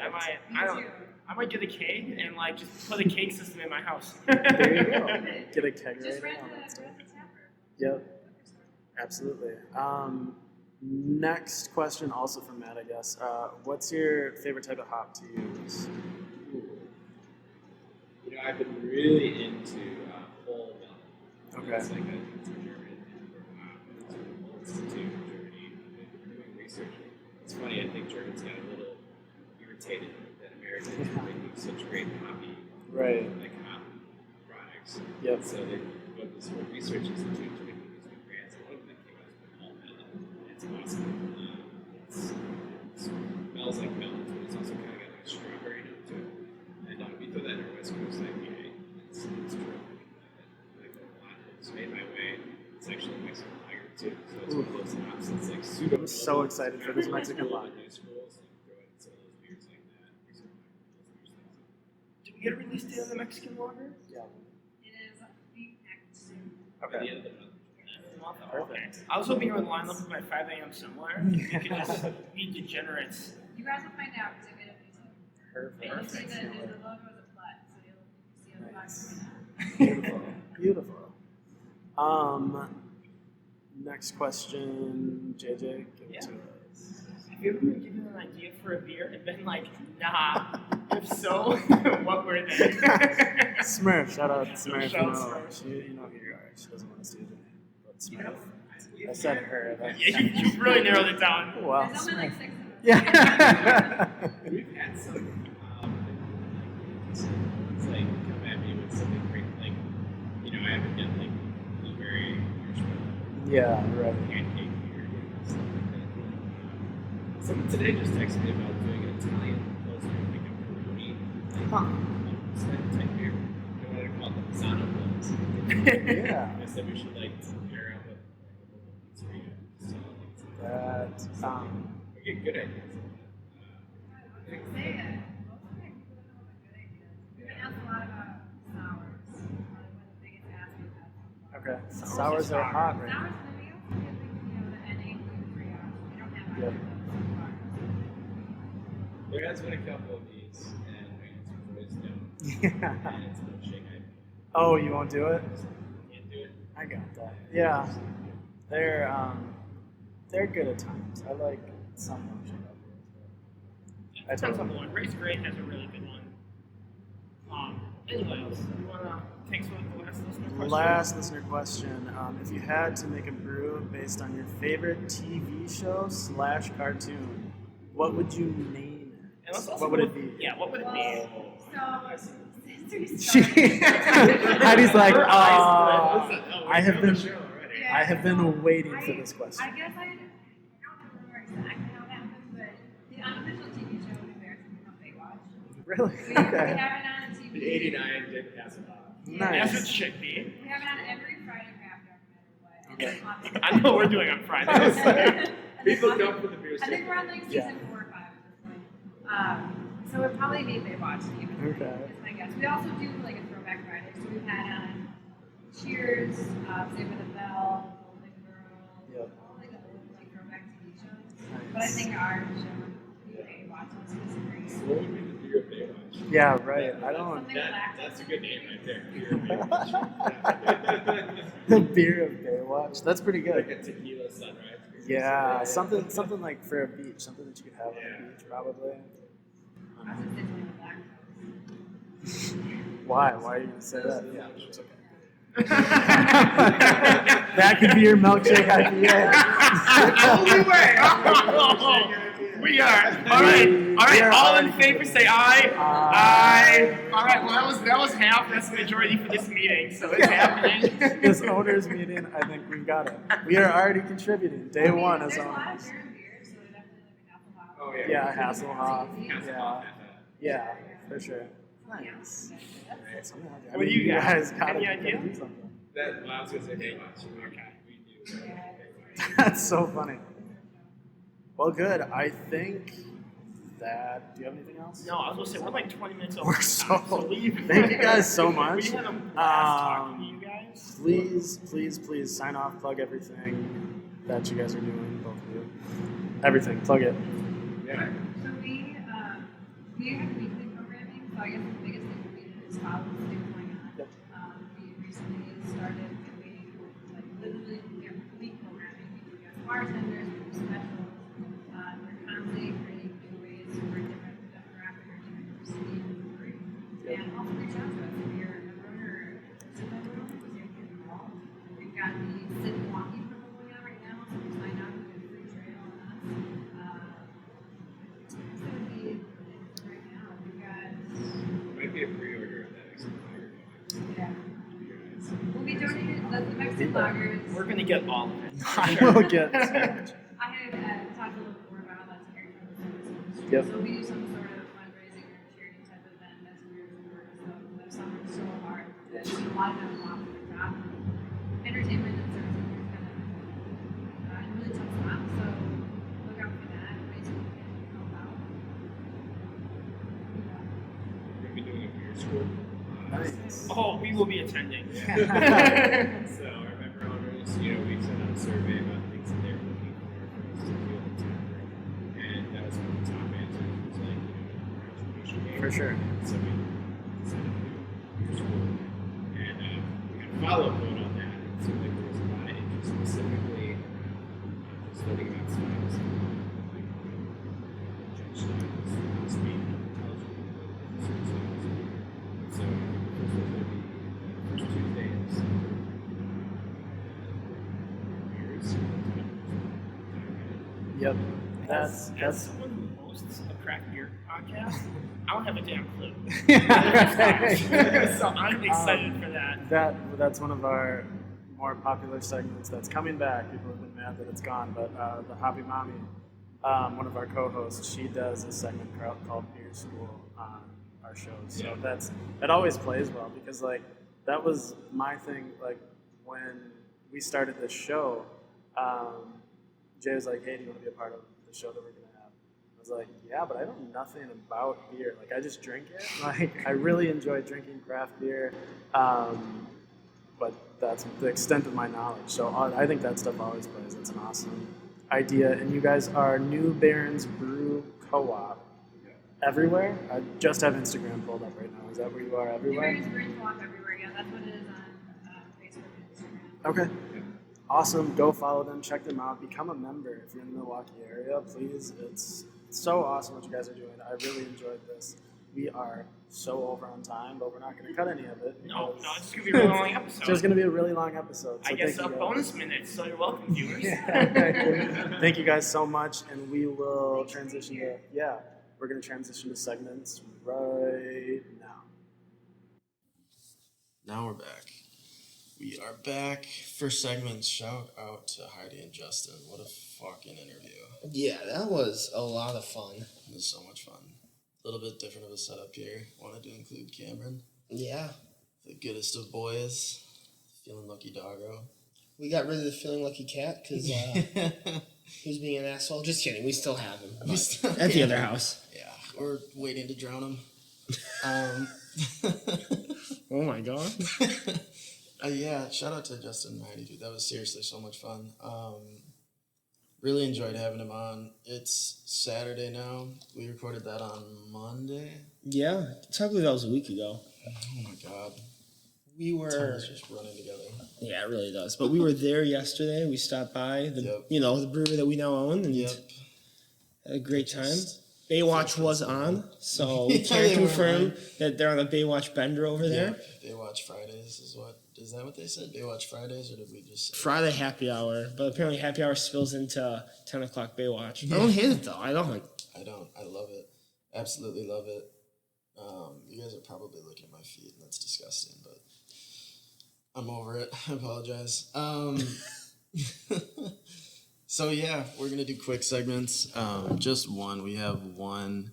I might get a keg and like just put a cake system in my house. There you go. Get a Just kegerator, rent all the that stuff. tapper. Yep, absolutely. Next question, also from Matt, I guess. What's your favorite type of hop to use? I've been really into whole milk. Okay. It's like it's a German institute in Germany. I've been doing research. It's funny, I think Germans got a little irritated that Americans were making such great hoppy, Right. like hop products. Yep. So they built this whole research institute to make these new brands. And one of them came out with whole milk. It's awesome. It smells like milk, but it's also kind of got like a strawberry note to it. And we throw that in our West Coast IPA. It's true. I go a lot. It's made my way. It's actually Mexican lager too. So it's one of those hops that's like pseudo. I'm so excited for this Mexican lager. New schools, you throw in some of those beers like that. Did we get a release date on the Mexican lager? Yeah. It is being packaged soon. By the Okay. end of the month. Perfect. I was hoping you would line up with my 5 a.m. similar. You could just be degenerates. You guys will find out because I made a video. Perfect. You'll see Perfect. that the logo is a flat, so you'll see on the box. Nice. Beautiful. Beautiful. Next question, JJ. Give it to us. Have you ever been given an idea for a beer and been like, nah? If so, what were they? Smurf, shout out Smurf. Shout out Smurf. You know who you are. She doesn't want to say the name, but Smurf. I said her. Yeah, you really narrowed it down. Wow. There's only like Smurf. 6 of them. Yeah. We've had some. It's like come at me with something great, like I haven't done like blueberry marshmallow Yeah, right. pancake beer, stuff like that. Someone today just texted me about doing an Italian closer, like a Peroni, type beer. They wanted to call it the Pisano Blues. Yeah. I said we should like pair up with a local pizzeria. So That, we get good ideas. Say it. Most of the time people don't know what good ideas. We announced a lot about sours. Probably one of the biggest asks we've had. okay. Sours are hot right now. Sours, and then we also get the NA gluten-free option. We don't have Yep. that so far. There has been a couple of these, and my answer is always no. Yeah. And it's a milkshake. I Oh, you won't do it? can't do it. I got that. Yeah. They're good at times. I like some milkshake ideas. I Depends on totally. the one. Race Gray has a really good one. Anyways, you wanna take some of the last listener question? Last listener question. If you had to make a brew based on your favorite TV show / cartoon, what would you name And let's it? also What would go it with- be? Yeah, what would it be? So, since we She, started, Heidi's like, Her eyes lit. I have been, Yeah. I have been waiting for this I question. guess I don't remember exactly how it happened, but the unofficial TV show would embarrass me from Baywatch. Really? We have Okay. it on TV. The 89 did pass it off. As it Nice. should be. We have it on every Friday craft no matter what. Okay. And it's I know what we're doing on Fridays. People come for the beer I think we're on like Yeah. season 4 or 5 at this point. So it'd probably be Baywatch TV. Okay. Is my guess. We also do like a throwback Friday. So we've had on Cheers, Save for the Bell, Golden Girl, Yep. all like the old like throwback TV shows. Nice. But I think our show, Baywatch, was great. So what would be the beer of Baywatch? Yeah, right. I don't. Something black. That's a good name right there. Beer of Baywatch. The beer of Baywatch. That's pretty Like good. a tequila sunrise beer. Yeah, something like for a beach, something that you could have on Yeah. the beach, probably. I was just thinking of black. Why? Why do you say that? Yeah, it's okay. That could be your milkshake IPA. Only way. We are. All right. All in favor, say aye. Aye. All right. Well, that was half. That's the majority for this meeting, so it's happening. This owners meeting, I think we've got it. We are already contributing. Day one as There's a lot of owners. beer and beer, so definitely like a Hasselhoff. Oh, yeah. Yeah, Hasselhoff. Hasselhoff. Yeah, for sure. Nice. I What do mean, you guys? gotta Any idea? do something. That, well, I was going to say Baywatch. Okay. We do. That's so funny. Well, good. I think that. Do you have anything else? No, I was gonna say we're like 20 minutes over. We're time, so. leave. Thank you guys so much. We had a blast talking to you guys. Please sign off. Plug everything that you guys are doing, both of you. Everything. Plug it. Yeah. So we have weekly programming. So I guess the biggest thing for me is how this thing going on. Yep. We recently started doing like literally week programming. We do guest bartenders, we do specials. We're constantly creating new ways for different demographic or different diversity in the brewery. Yep. And also reach out to us if you're a member or sit that room because you get involved. We've got the Sit Milwaukee program going on right now. So if you sign up, you get a free trail on us. It's gonna be right now. We got Might be a pre-order of that extra lager. yeah. You guys. We'll be donating the Mexican lagers. We're gonna get all of it. I will get so much. I had talked a little bit more about how that's very close to the industry. Yep. So we do some sort of fundraising or charity type event as weird as it works. So that's something so hard. There's a lot of them off the top. Entertainment and services is kind of a really tough spot. So look out for that. Ways we can help out. We're going to be doing a beer school. Nice. Oh, we will be attending. So our member owners, we sent out a survey about things that they were looking for us to do in the tap room. And that was one of the top answers was like, more education game. For sure. So we decided to do beer school. And we got a follow-up vote on that. It seemed like there was a lot of interest specifically just learning about styles. Like, judge styles, speed, intelligent, certain styles. So this was going to be the first Tuesday in December. Beers. Yep. As That's someone who hosts a craft beer podcast, I don't have a damn clue. So I'm excited for that. That's one of our more popular segments that's coming back. People have been mad that it's gone, but the Hobby Mommy, one of our co-hosts, she does a segment called Beer School on our shows. So that always plays well because like that was my thing. Like when we started this show, Jay was like, "Hey, do you want to be a part of the show that we're gonna have?" I was like, "Yeah, but I know nothing about beer. Like I just drink it. Like I really enjoy drinking craft beer." But that's the extent of my knowledge. So I think that stuff always plays. It's an awesome idea. And you guys are New Barons Brew Co-op everywhere? I just have Instagram pulled up right now. Is that where you are everywhere? New Barons co-op everywhere. Yeah, that's what it is on Facebook and Instagram. Okay. Awesome. Go follow them. Check them out. Become a member if you're in the Milwaukee area. Please. It's so awesome what you guys are doing. I really enjoyed this. We are so over on time, but we're not going to cut any of it. No, because it's gonna be a really long It's episode. just going to be a really long episode. So I guess thank a you guys. bonus minute, so you're welcome, viewers. Yeah. Thank you guys so much, and we will transition to we're going to transition to segments right now. Now we're back. We are back for segments. Shout out to Heidi and Justin. What a fucking interview. Yeah, that was a lot of fun. It was so much fun. A little bit different of a setup here. Wanted to include Cameron, Yeah. the goodest of boys, feeling lucky doggo. We got rid of the feeling lucky cat because he was being an asshole. Just kidding. We still have him. We still- at the other house. Yeah, we're waiting to drown him. Oh my god. Yeah, shout out to Justin and Heidi, dude. That was seriously so much fun. Really enjoyed having him on. It's Saturday now. We recorded that on Monday. Yeah, technically that was a week ago. Oh my god. We Time were. is just running together. Yeah, it really does. But we were there yesterday. We stopped by the brewery that we now own and had a great time. Baywatch was on, so we can confirm that they're on a Baywatch bender over there. Baywatch Fridays is that what they said? Baywatch Fridays, or did we just say Friday happy hour, but apparently happy hour spills into 10 o'clock Baywatch. I don't hate it though. I don't. I love it. Absolutely love it. You guys are probably looking at my feet, and that's disgusting, but I'm over it. I apologize. So yeah, we're gonna do quick segments. Just one. We have one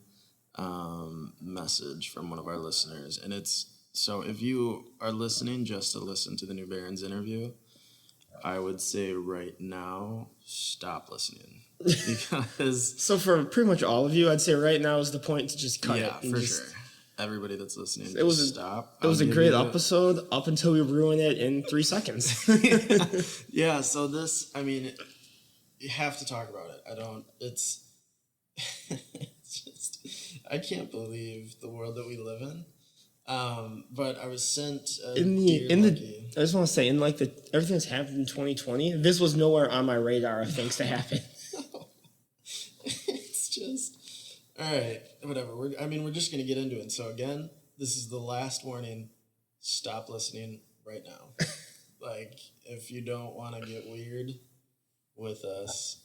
message from one of our listeners, and it's so if you are listening just to listen to the New Barons interview, I would say right now stop listening because So for pretty much all of you, I'd say right now is the point to just cut it. yeah, and for just- sure. Everybody that's listening, It was just stop. It was I'll a give great you episode up until we ruin it in 3 seconds. Yeah, so this, I mean, you have to talk about it. it's just, I can't believe the world that we live in. But I was sent I just want to say, in like everything that's happened in 2020, this was nowhere on my radar of things to happen. It's just, all right, whatever. We're just going to get into it. So again, this is the last warning. Stop listening right now. Like, if you don't want to get weird with us,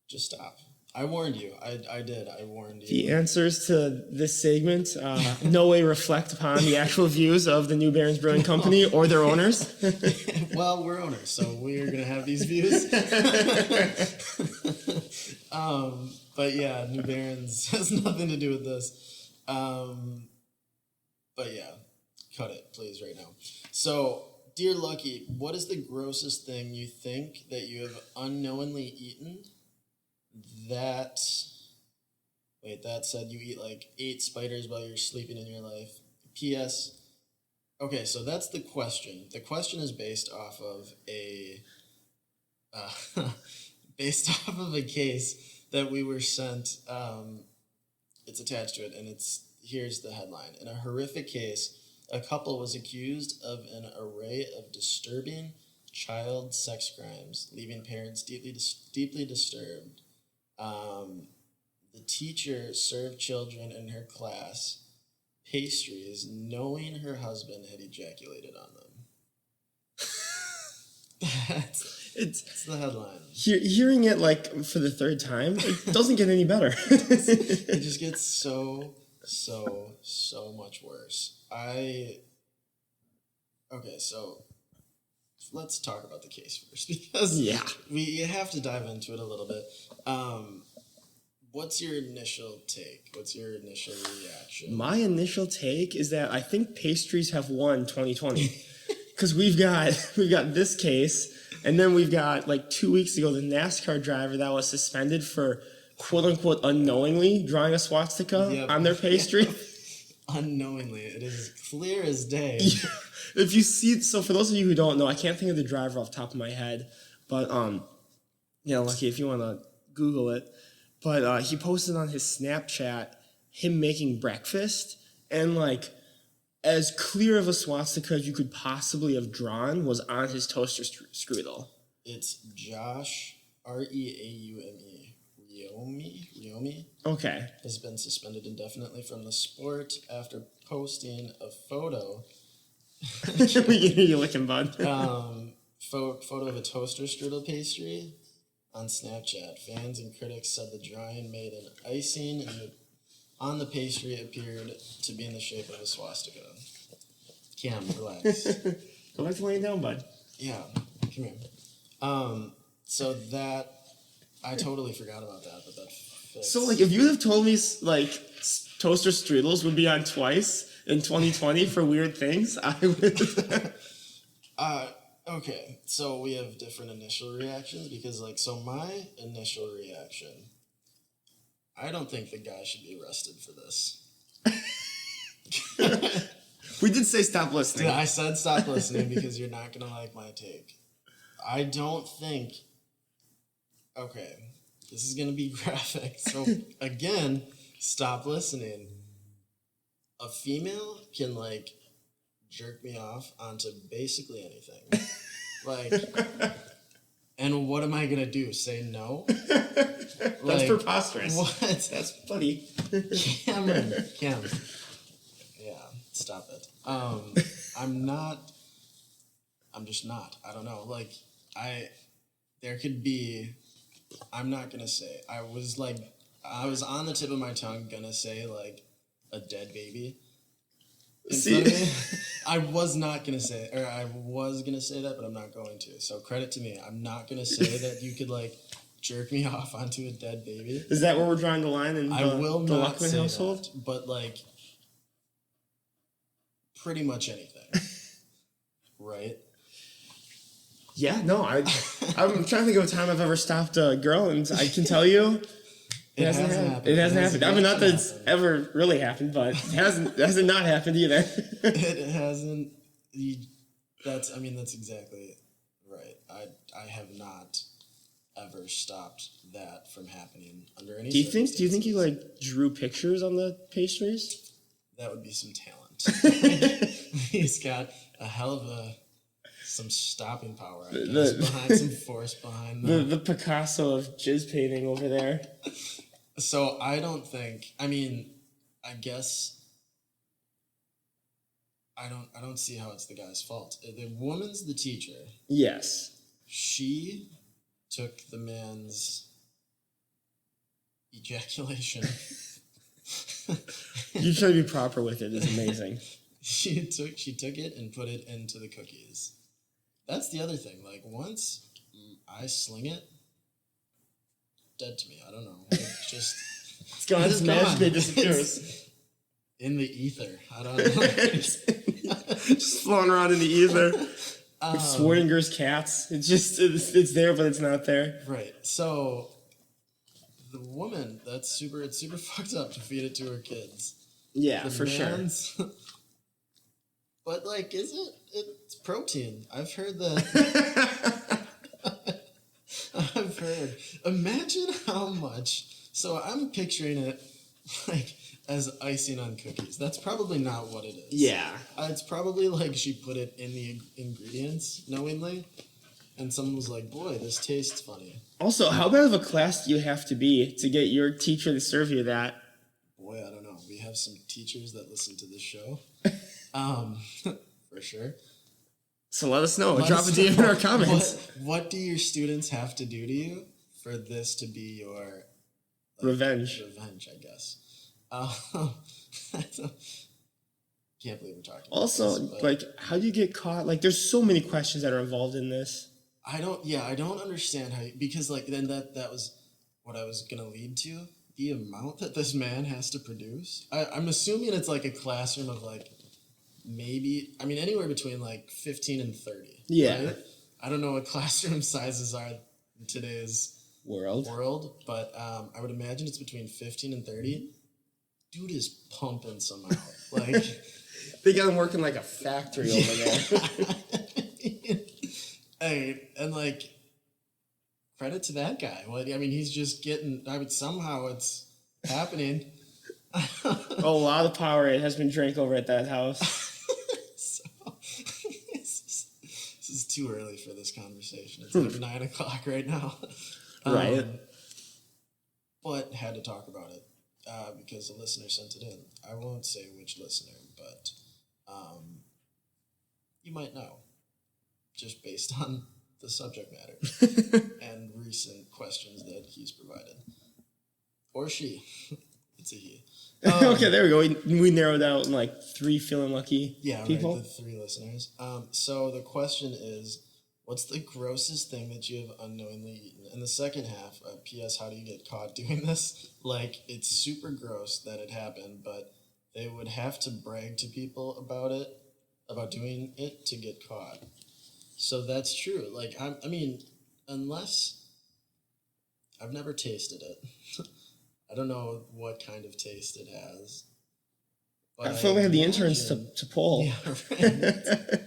just stop. I warned you. I did. I warned you. The answers to this segment no way reflect upon the actual views of the New Barons Brewing Company or their owners. Well, we're owners, so we're going to have these views. But yeah, New Barons has nothing to do with this. But yeah, cut it, please, right now. So, dear Lucky, what is the grossest thing you think that you have unknowingly eaten? That said you eat like 8 spiders while you're sleeping in your life. P.S. Okay, so that's the question. The question is based off of a case that we were sent. It's attached to it, and here's the headline. In a horrific case, a couple was accused of an array of disturbing child sex crimes, leaving parents deeply disturbed. The teacher served children in her class pastries knowing her husband had ejaculated on them. It's the headline. Hearing it like for the 3rd time, it doesn't get any better. It just gets so much worse. Okay, so let's talk about the case first because you have to dive into it a little bit. What's your initial take? What's your initial reaction? My initial take is that I think pastries have won 2020 because we've got this case, and then we've got like 2 weeks ago the NASCAR driver that was suspended for quote unquote unknowingly drawing a swastika on their pastry. Unknowingly, it is clear as day. If you see, so for those of you who don't know, I can't think of the driver off the top of my head, but Lucky, if you want to Google it. But he posted on his Snapchat him making breakfast, and like as clear of a swastika as you could possibly have drawn was on his toaster strudel. It's Josh Reaume. Reaume. Okay. Has been suspended indefinitely from the sport after posting a photo. We can hear you licking, bud. Photo of a toaster strudel pastry on Snapchat. Fans and critics said the drawing made an icing on the pastry appeared to be in the shape of a swastika. Cam, relax. Go back to laying down, bud. Yeah, come here. So that I totally forgot about that, but that fits. So like, if you have told me like toaster strudels would be on twice in 2020 for weird things, I would. Okay, so we have different initial reactions because, so my initial reaction, I don't think the guy should be arrested for this. We did say stop listening. Yeah, I said stop listening because you're not going to like my take. I don't think Okay, this is gonna be graphic. So again, stop listening. A female can like jerk me off onto basically anything. Like, and what am I gonna do? Say no? That's preposterous. What? That's funny. Cameron. Yeah, stop it. I'm just not. I don't know. Like, there could be, I'm not gonna say. I was on the tip of my tongue gonna say, like, a dead baby. In front of me. I was gonna say that, but I'm not going to. So credit to me. I'm not gonna say that you could, like, jerk me off onto a dead baby. Is that where we're drawing the line in I will the not Luckman say household? that, but, like, pretty much anything. Right? Yeah, no, I'm trying to think of a time I've ever stopped a girl, and I can tell you, it hasn't happened. It hasn't happened. I mean, not that it's ever really happened, but it hasn't not happened either. It hasn't. That's exactly right. I have not ever stopped that from happening under any. Do you think you like drew pictures on the pastries? That would be some talent. He's got a hell of some stopping power, I guess, behind some force behind the Picasso of jizz painting over there. So I don't think. I mean, I guess I don't see how it's the guy's fault. The woman's the teacher. Yes. She took the man's ejaculation. You try to be proper with it is amazing. She took it and put it into the cookies. That's the other thing. Like, once I sling it, dead to me. I don't know. It's just it's gone. It's magically disappears in the ether. I don't know. Just floating around in the ether. Like Schrodinger's cats. It's there, but it's not there. Right. So the woman, it's super fucked up to feed it to her kids. Yeah, for sure. But, like, is it? It's protein. I've heard that. I've heard. Imagine how much. So I'm picturing it, like, as icing on cookies. That's probably not what it is. Yeah. It's probably like she put it in the ingredients knowingly, and someone was like, boy, this tastes funny. Also, how bad of a class do you have to be to get your teacher to serve you that? Boy, I don't know. We have some teachers that listen to this show. For sure. So let us know. Drop a DM in our comments. What do your students have to do to you for this to be your revenge? Revenge, I guess. Can't believe we're talking also, about this, like, how do you get caught? Like, there's so many questions that are involved in this. I don't understand how because, like, then that was what I was gonna lead to. The amount that this man has to produce. I'm assuming it's like a classroom of, like, maybe, I mean, anywhere between, like, 15 and 30. Yeah. Right? I don't know what classroom sizes are in today's world, but I would imagine it's between 15 and 30. Dude is pumping some out. Like, they got him working like a factory over there. Hey, and, like, credit to that guy. Well, I mean, he's just getting, somehow it's happening. A lot of Powerade has been drank over at that house. This is too early for this conversation. It's like 9 o'clock right now. Right. But had to talk about it because a listener sent it in. I won't say which listener, but you might know just based on the subject matter and recent questions that he's provided. Or she. It's a he. Okay, there we go. We narrowed out in like 3 feeling lucky people. Right, the 3 listeners. So the question is, what's the grossest thing that you have unknowingly eaten? And the second half, P.S., how do you get caught doing this? Like, it's super gross that it happened, but they would have to brag to people about doing it to get caught. So that's true. Like, I mean, unless I've never tasted it. I don't know what kind of taste it has. I feel we have the interns to pull. Yeah, right.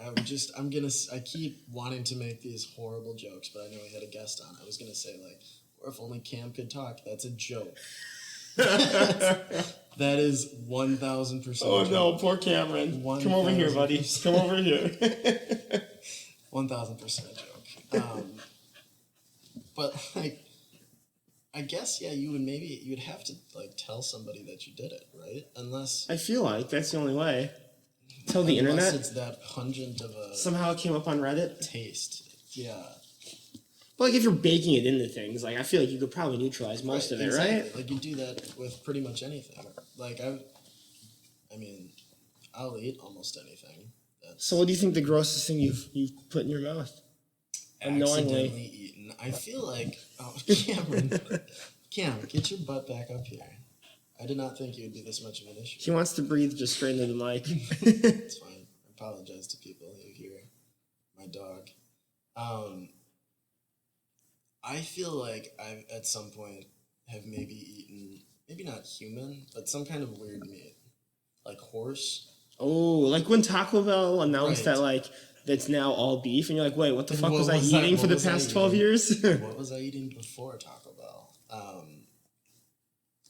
I keep wanting to make these horrible jokes, but I know we had a guest on. I was gonna say like, or if only Cam could talk. That's a joke. That is 1,000%. Oh no, poor Cameron. Come over here, buddy. Come over here. 1,000% joke. But like, I guess you'd have to like tell somebody that you did it, right? Unless I feel like that's the only way. Tell the unless internet. it's that pungent of a Somehow it came up on Reddit. taste. Yeah. But like if you're baking it into things, like I feel like you could probably neutralize most of it, exactly. right? Like you do that with pretty much anything. Like I mean, I'll eat almost anything. That's So what do you think the grossest thing you've put in your mouth? accidentally Unknowingly. eaten. I feel like Cam, get your butt back up here. I did not think you would be this much of an issue. He wants to breathe just straight into the mic. It's fine. I apologize to people who hear my dog. I feel like I at some point have maybe eaten, maybe not human, but some kind of weird meat, like horse. Oh, like when Taco Bell announced Right. that like that's now all beef, and you're like, wait, what the fuck What was I was that- eating what for the was I past 12 eating? years? What was I eating before Taco Bell?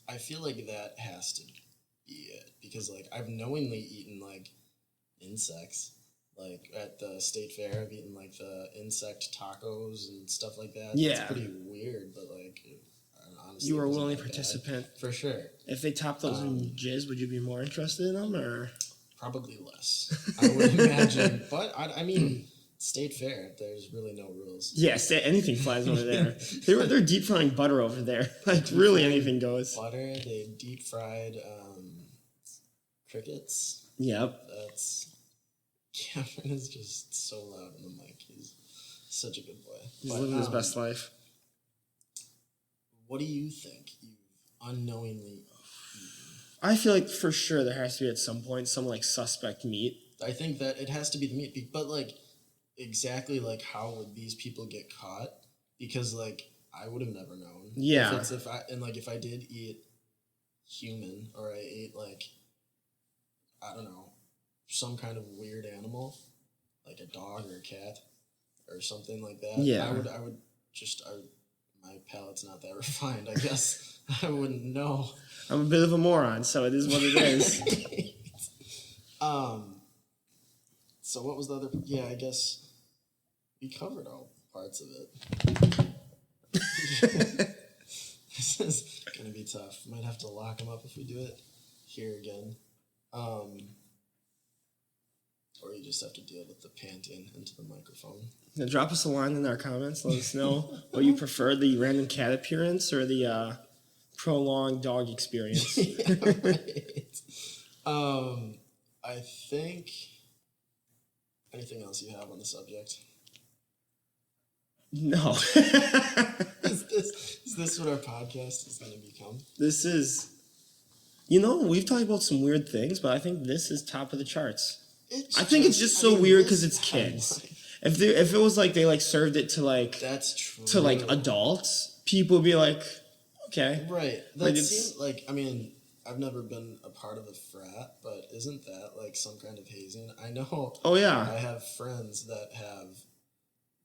I feel like that has to be it because like I've knowingly eaten like insects. Like at the state fair, I've eaten like the insect tacos and stuff like that. Yeah. It's pretty weird, but like honestly, You were a it wasn't willing that bad. participant. For sure. If they topped those in jizz, would you be more interested in them, or? Probably less, I would imagine. But I mean, state fair, there's really no rules. Yeah, anything flies over there. They're deep frying butter over there. Like really, anything goes. Butter, they deep fried crickets. Yep. That's Cameron is just so loud in the mic. He's such a good boy. He's But, living his best life. What do you think you've unknowingly eaten? I feel like for sure there has to be at some point some like suspect meat. I think that it has to be the meat, but like exactly like how would these people get caught? Because like I would have never known. Yeah. If I did eat human or I ate like I don't know some kind of weird animal like a dog or a cat or something like that. Yeah. I would my palate's not that refined. I guess I wouldn't know. I'm a bit of a moron, so it is what it is. So what was the other? Yeah, I guess we covered all parts of it. This is gonna be tough. Might have to lock him up if we do it here again. Or you just have to deal with the panting into the microphone. Now drop us a line in our comments. Let us know what you prefer, the random cat appearance or the prolonged dog experience. Right. I think. Anything else you have on the subject? No. Is this what our podcast is going to become? This is, we've talked about some weird things, but I think this is top of the charts. I think it's just so weird because it's kids. If it was like they like served it to like That's true. to like adults, people would be like, okay, Right. Like, That it's- seems like, I mean, I've never been a part of a frat, but isn't that like some kind of hazing? I know oh I yeah, have friends that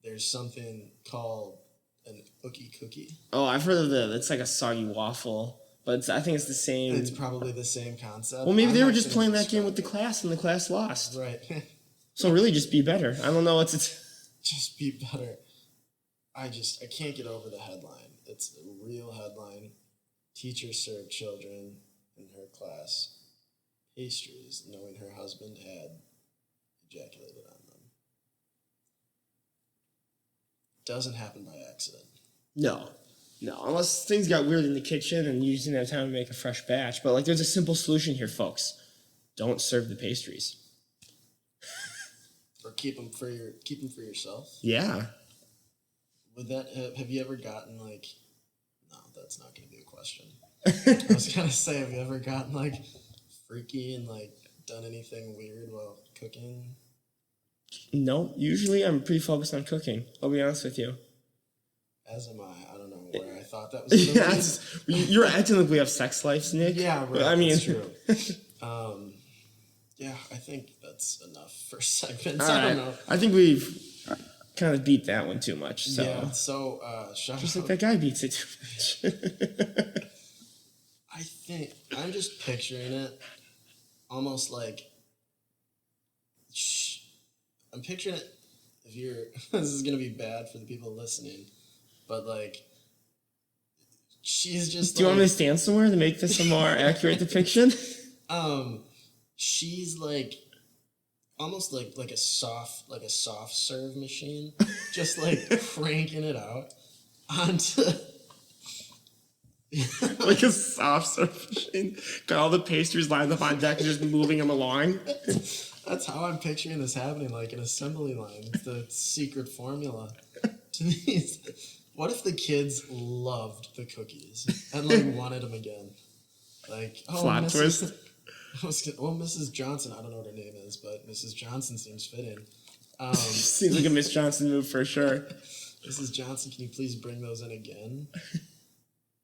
there's something called an ookie cookie. oh I've heard of it's like a soggy waffle, but I think it's the same. It's probably the same concept. Well, maybe I'm they were not just gonna playing that game with the describe class, and the class lost. it. Right. So really, just be better. I don't know what's it. Just be better. I can't get over the headline. It's a real headline. Teacher served children in her class pastries, knowing her husband had ejaculated on them. Doesn't happen by accident. No, unless things got weird in the kitchen and you just didn't have time to make a fresh batch. But like, there's a simple solution here, folks. Don't serve the pastries. Or keep them for yourself. Yeah. Would that have you ever gotten like? No, that's not going to be a question. I was gonna say, have you ever gotten like freaky and like done anything weird while cooking? No, usually I'm pretty focused on cooking. I'll be honest with you. As am I. I don't know where I thought that was. Gonna Yeah, be. you're acting like we have sex lives, Nick. Yeah, right. I mean, That's true. Yeah, I think that's enough for segments. All I don't right. know. I think we've kind of beat that one too much. So Yeah, so shout just out. like that guy beats it too much. I think I'm just picturing it almost like I'm picturing it. If you're this is gonna be bad for the people listening, but like she's just. Do you want me to stand somewhere to make this a more accurate depiction? She's like almost like a soft serve machine, just like cranking it out onto. Like a soft serve machine. Got all the pastries lined up on deck and just moving them along. That's how I'm picturing this happening, like an assembly line. It's the secret formula to these. What if the kids loved the cookies and like wanted them again? Like, oh, Plot twist. Mrs. Johnson, I don't know what her name is, but Mrs. Johnson seems fitting. Seems like a Miss Johnson move for sure. Mrs. Johnson, can you please bring those in again?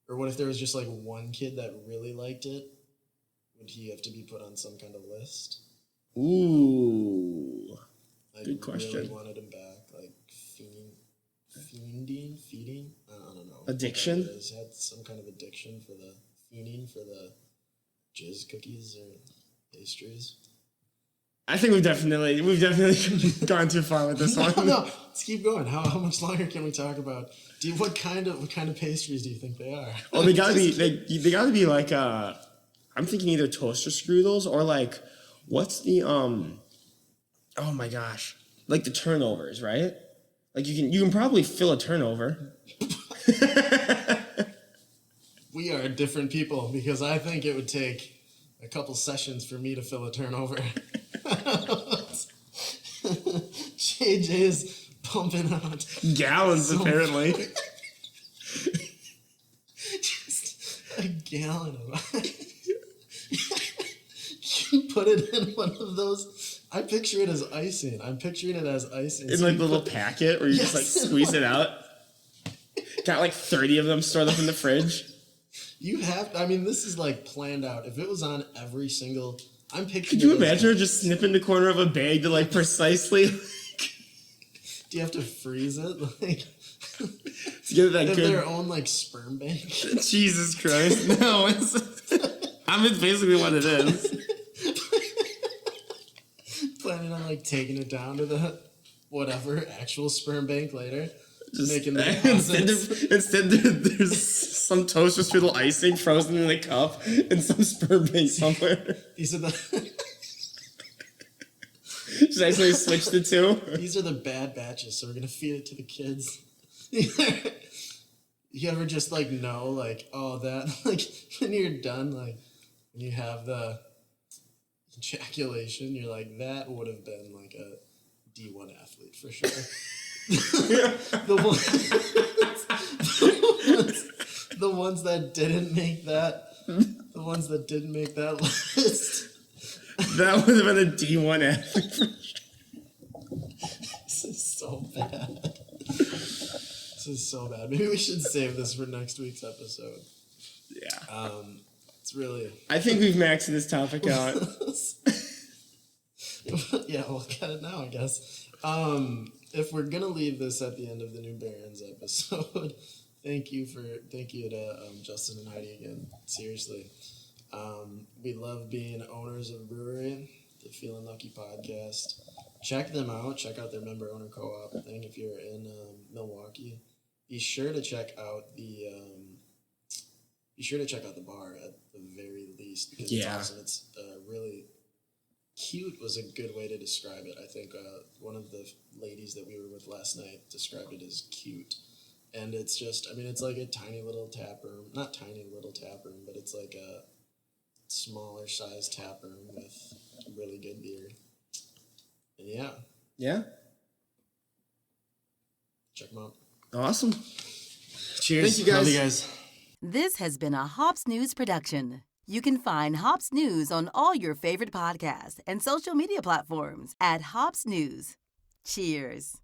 Or what if there was just like one kid that really liked it? Would he have to be put on some kind of list? Ooh. Like, Good question. Really wanted him back, like feeding. I don't know. Addiction. He had some kind of addiction for the fiending for the jizz cookies or pastries. I think we've definitely gone too far with this one. No, let's keep going. How much longer can we talk about? What kind of pastries do you think they are? Well, they gotta be like I'm thinking either toaster strudels or like what's the oh my gosh, like the turnovers, right? Like you can probably fill a turnover. We are different people because I think it would take a couple sessions for me to fill a turnover. JJ is pumping out Gallons apparently. just a gallon of you put it in one of those. I picture it as icing. I'm picturing it as icing. In like the little packet where you just like squeeze it out. Got like 30 of them stored up in the fridge. You have. I mean, this is like planned out. If it was on every single, I'm picturing. Could you imagine her just snipping the corner of a bag to like precisely? Do you have to freeze it? Like, to get that have good. their own like sperm bank. Jesus Christ! No, it's basically what it is. Planning on like taking it down to the whatever actual sperm bank later. Just Making the instead there's some toaster strudel icing frozen in a cup and some sperm bank somewhere. These are the. Just actually switch the two. These are the bad batches, so we're gonna feed it to the kids. You ever just like know, like, oh, that, like, when you're done, like, when you have the ejaculation, you're like, that would have been like a D1 athlete for sure. the ones that didn't make that, list. That would have been a D1 athlete for sure. This is so bad. This is so bad. Maybe we should save this for next week's episode. Yeah. It's really. I think we've maxed this topic out. Yeah, we'll cut it now, I guess. If we're gonna leave this at the end of the New Barons episode, thank you to Justin and Heidi again. Seriously, we love being owners of a brewery. The Feelin Lucky podcast. Check them out. Check out their member owner co-op thing if you're in Milwaukee. Be sure to check out the bar at the very least because it's awesome. It's really cute was a good way to describe it. I think one of the ladies that we were with last night described it as cute. And it's just, I mean, it's like a tiny little tap room. Not tiny little tap room, but it's like a smaller size tap room with really good beer. And yeah. Yeah. Check them out. Awesome. Cheers. Thank you, guys. Love you guys. This has been a Hops News production. You can find Hops News on all your favorite podcasts and social media platforms at Hops News. Cheers.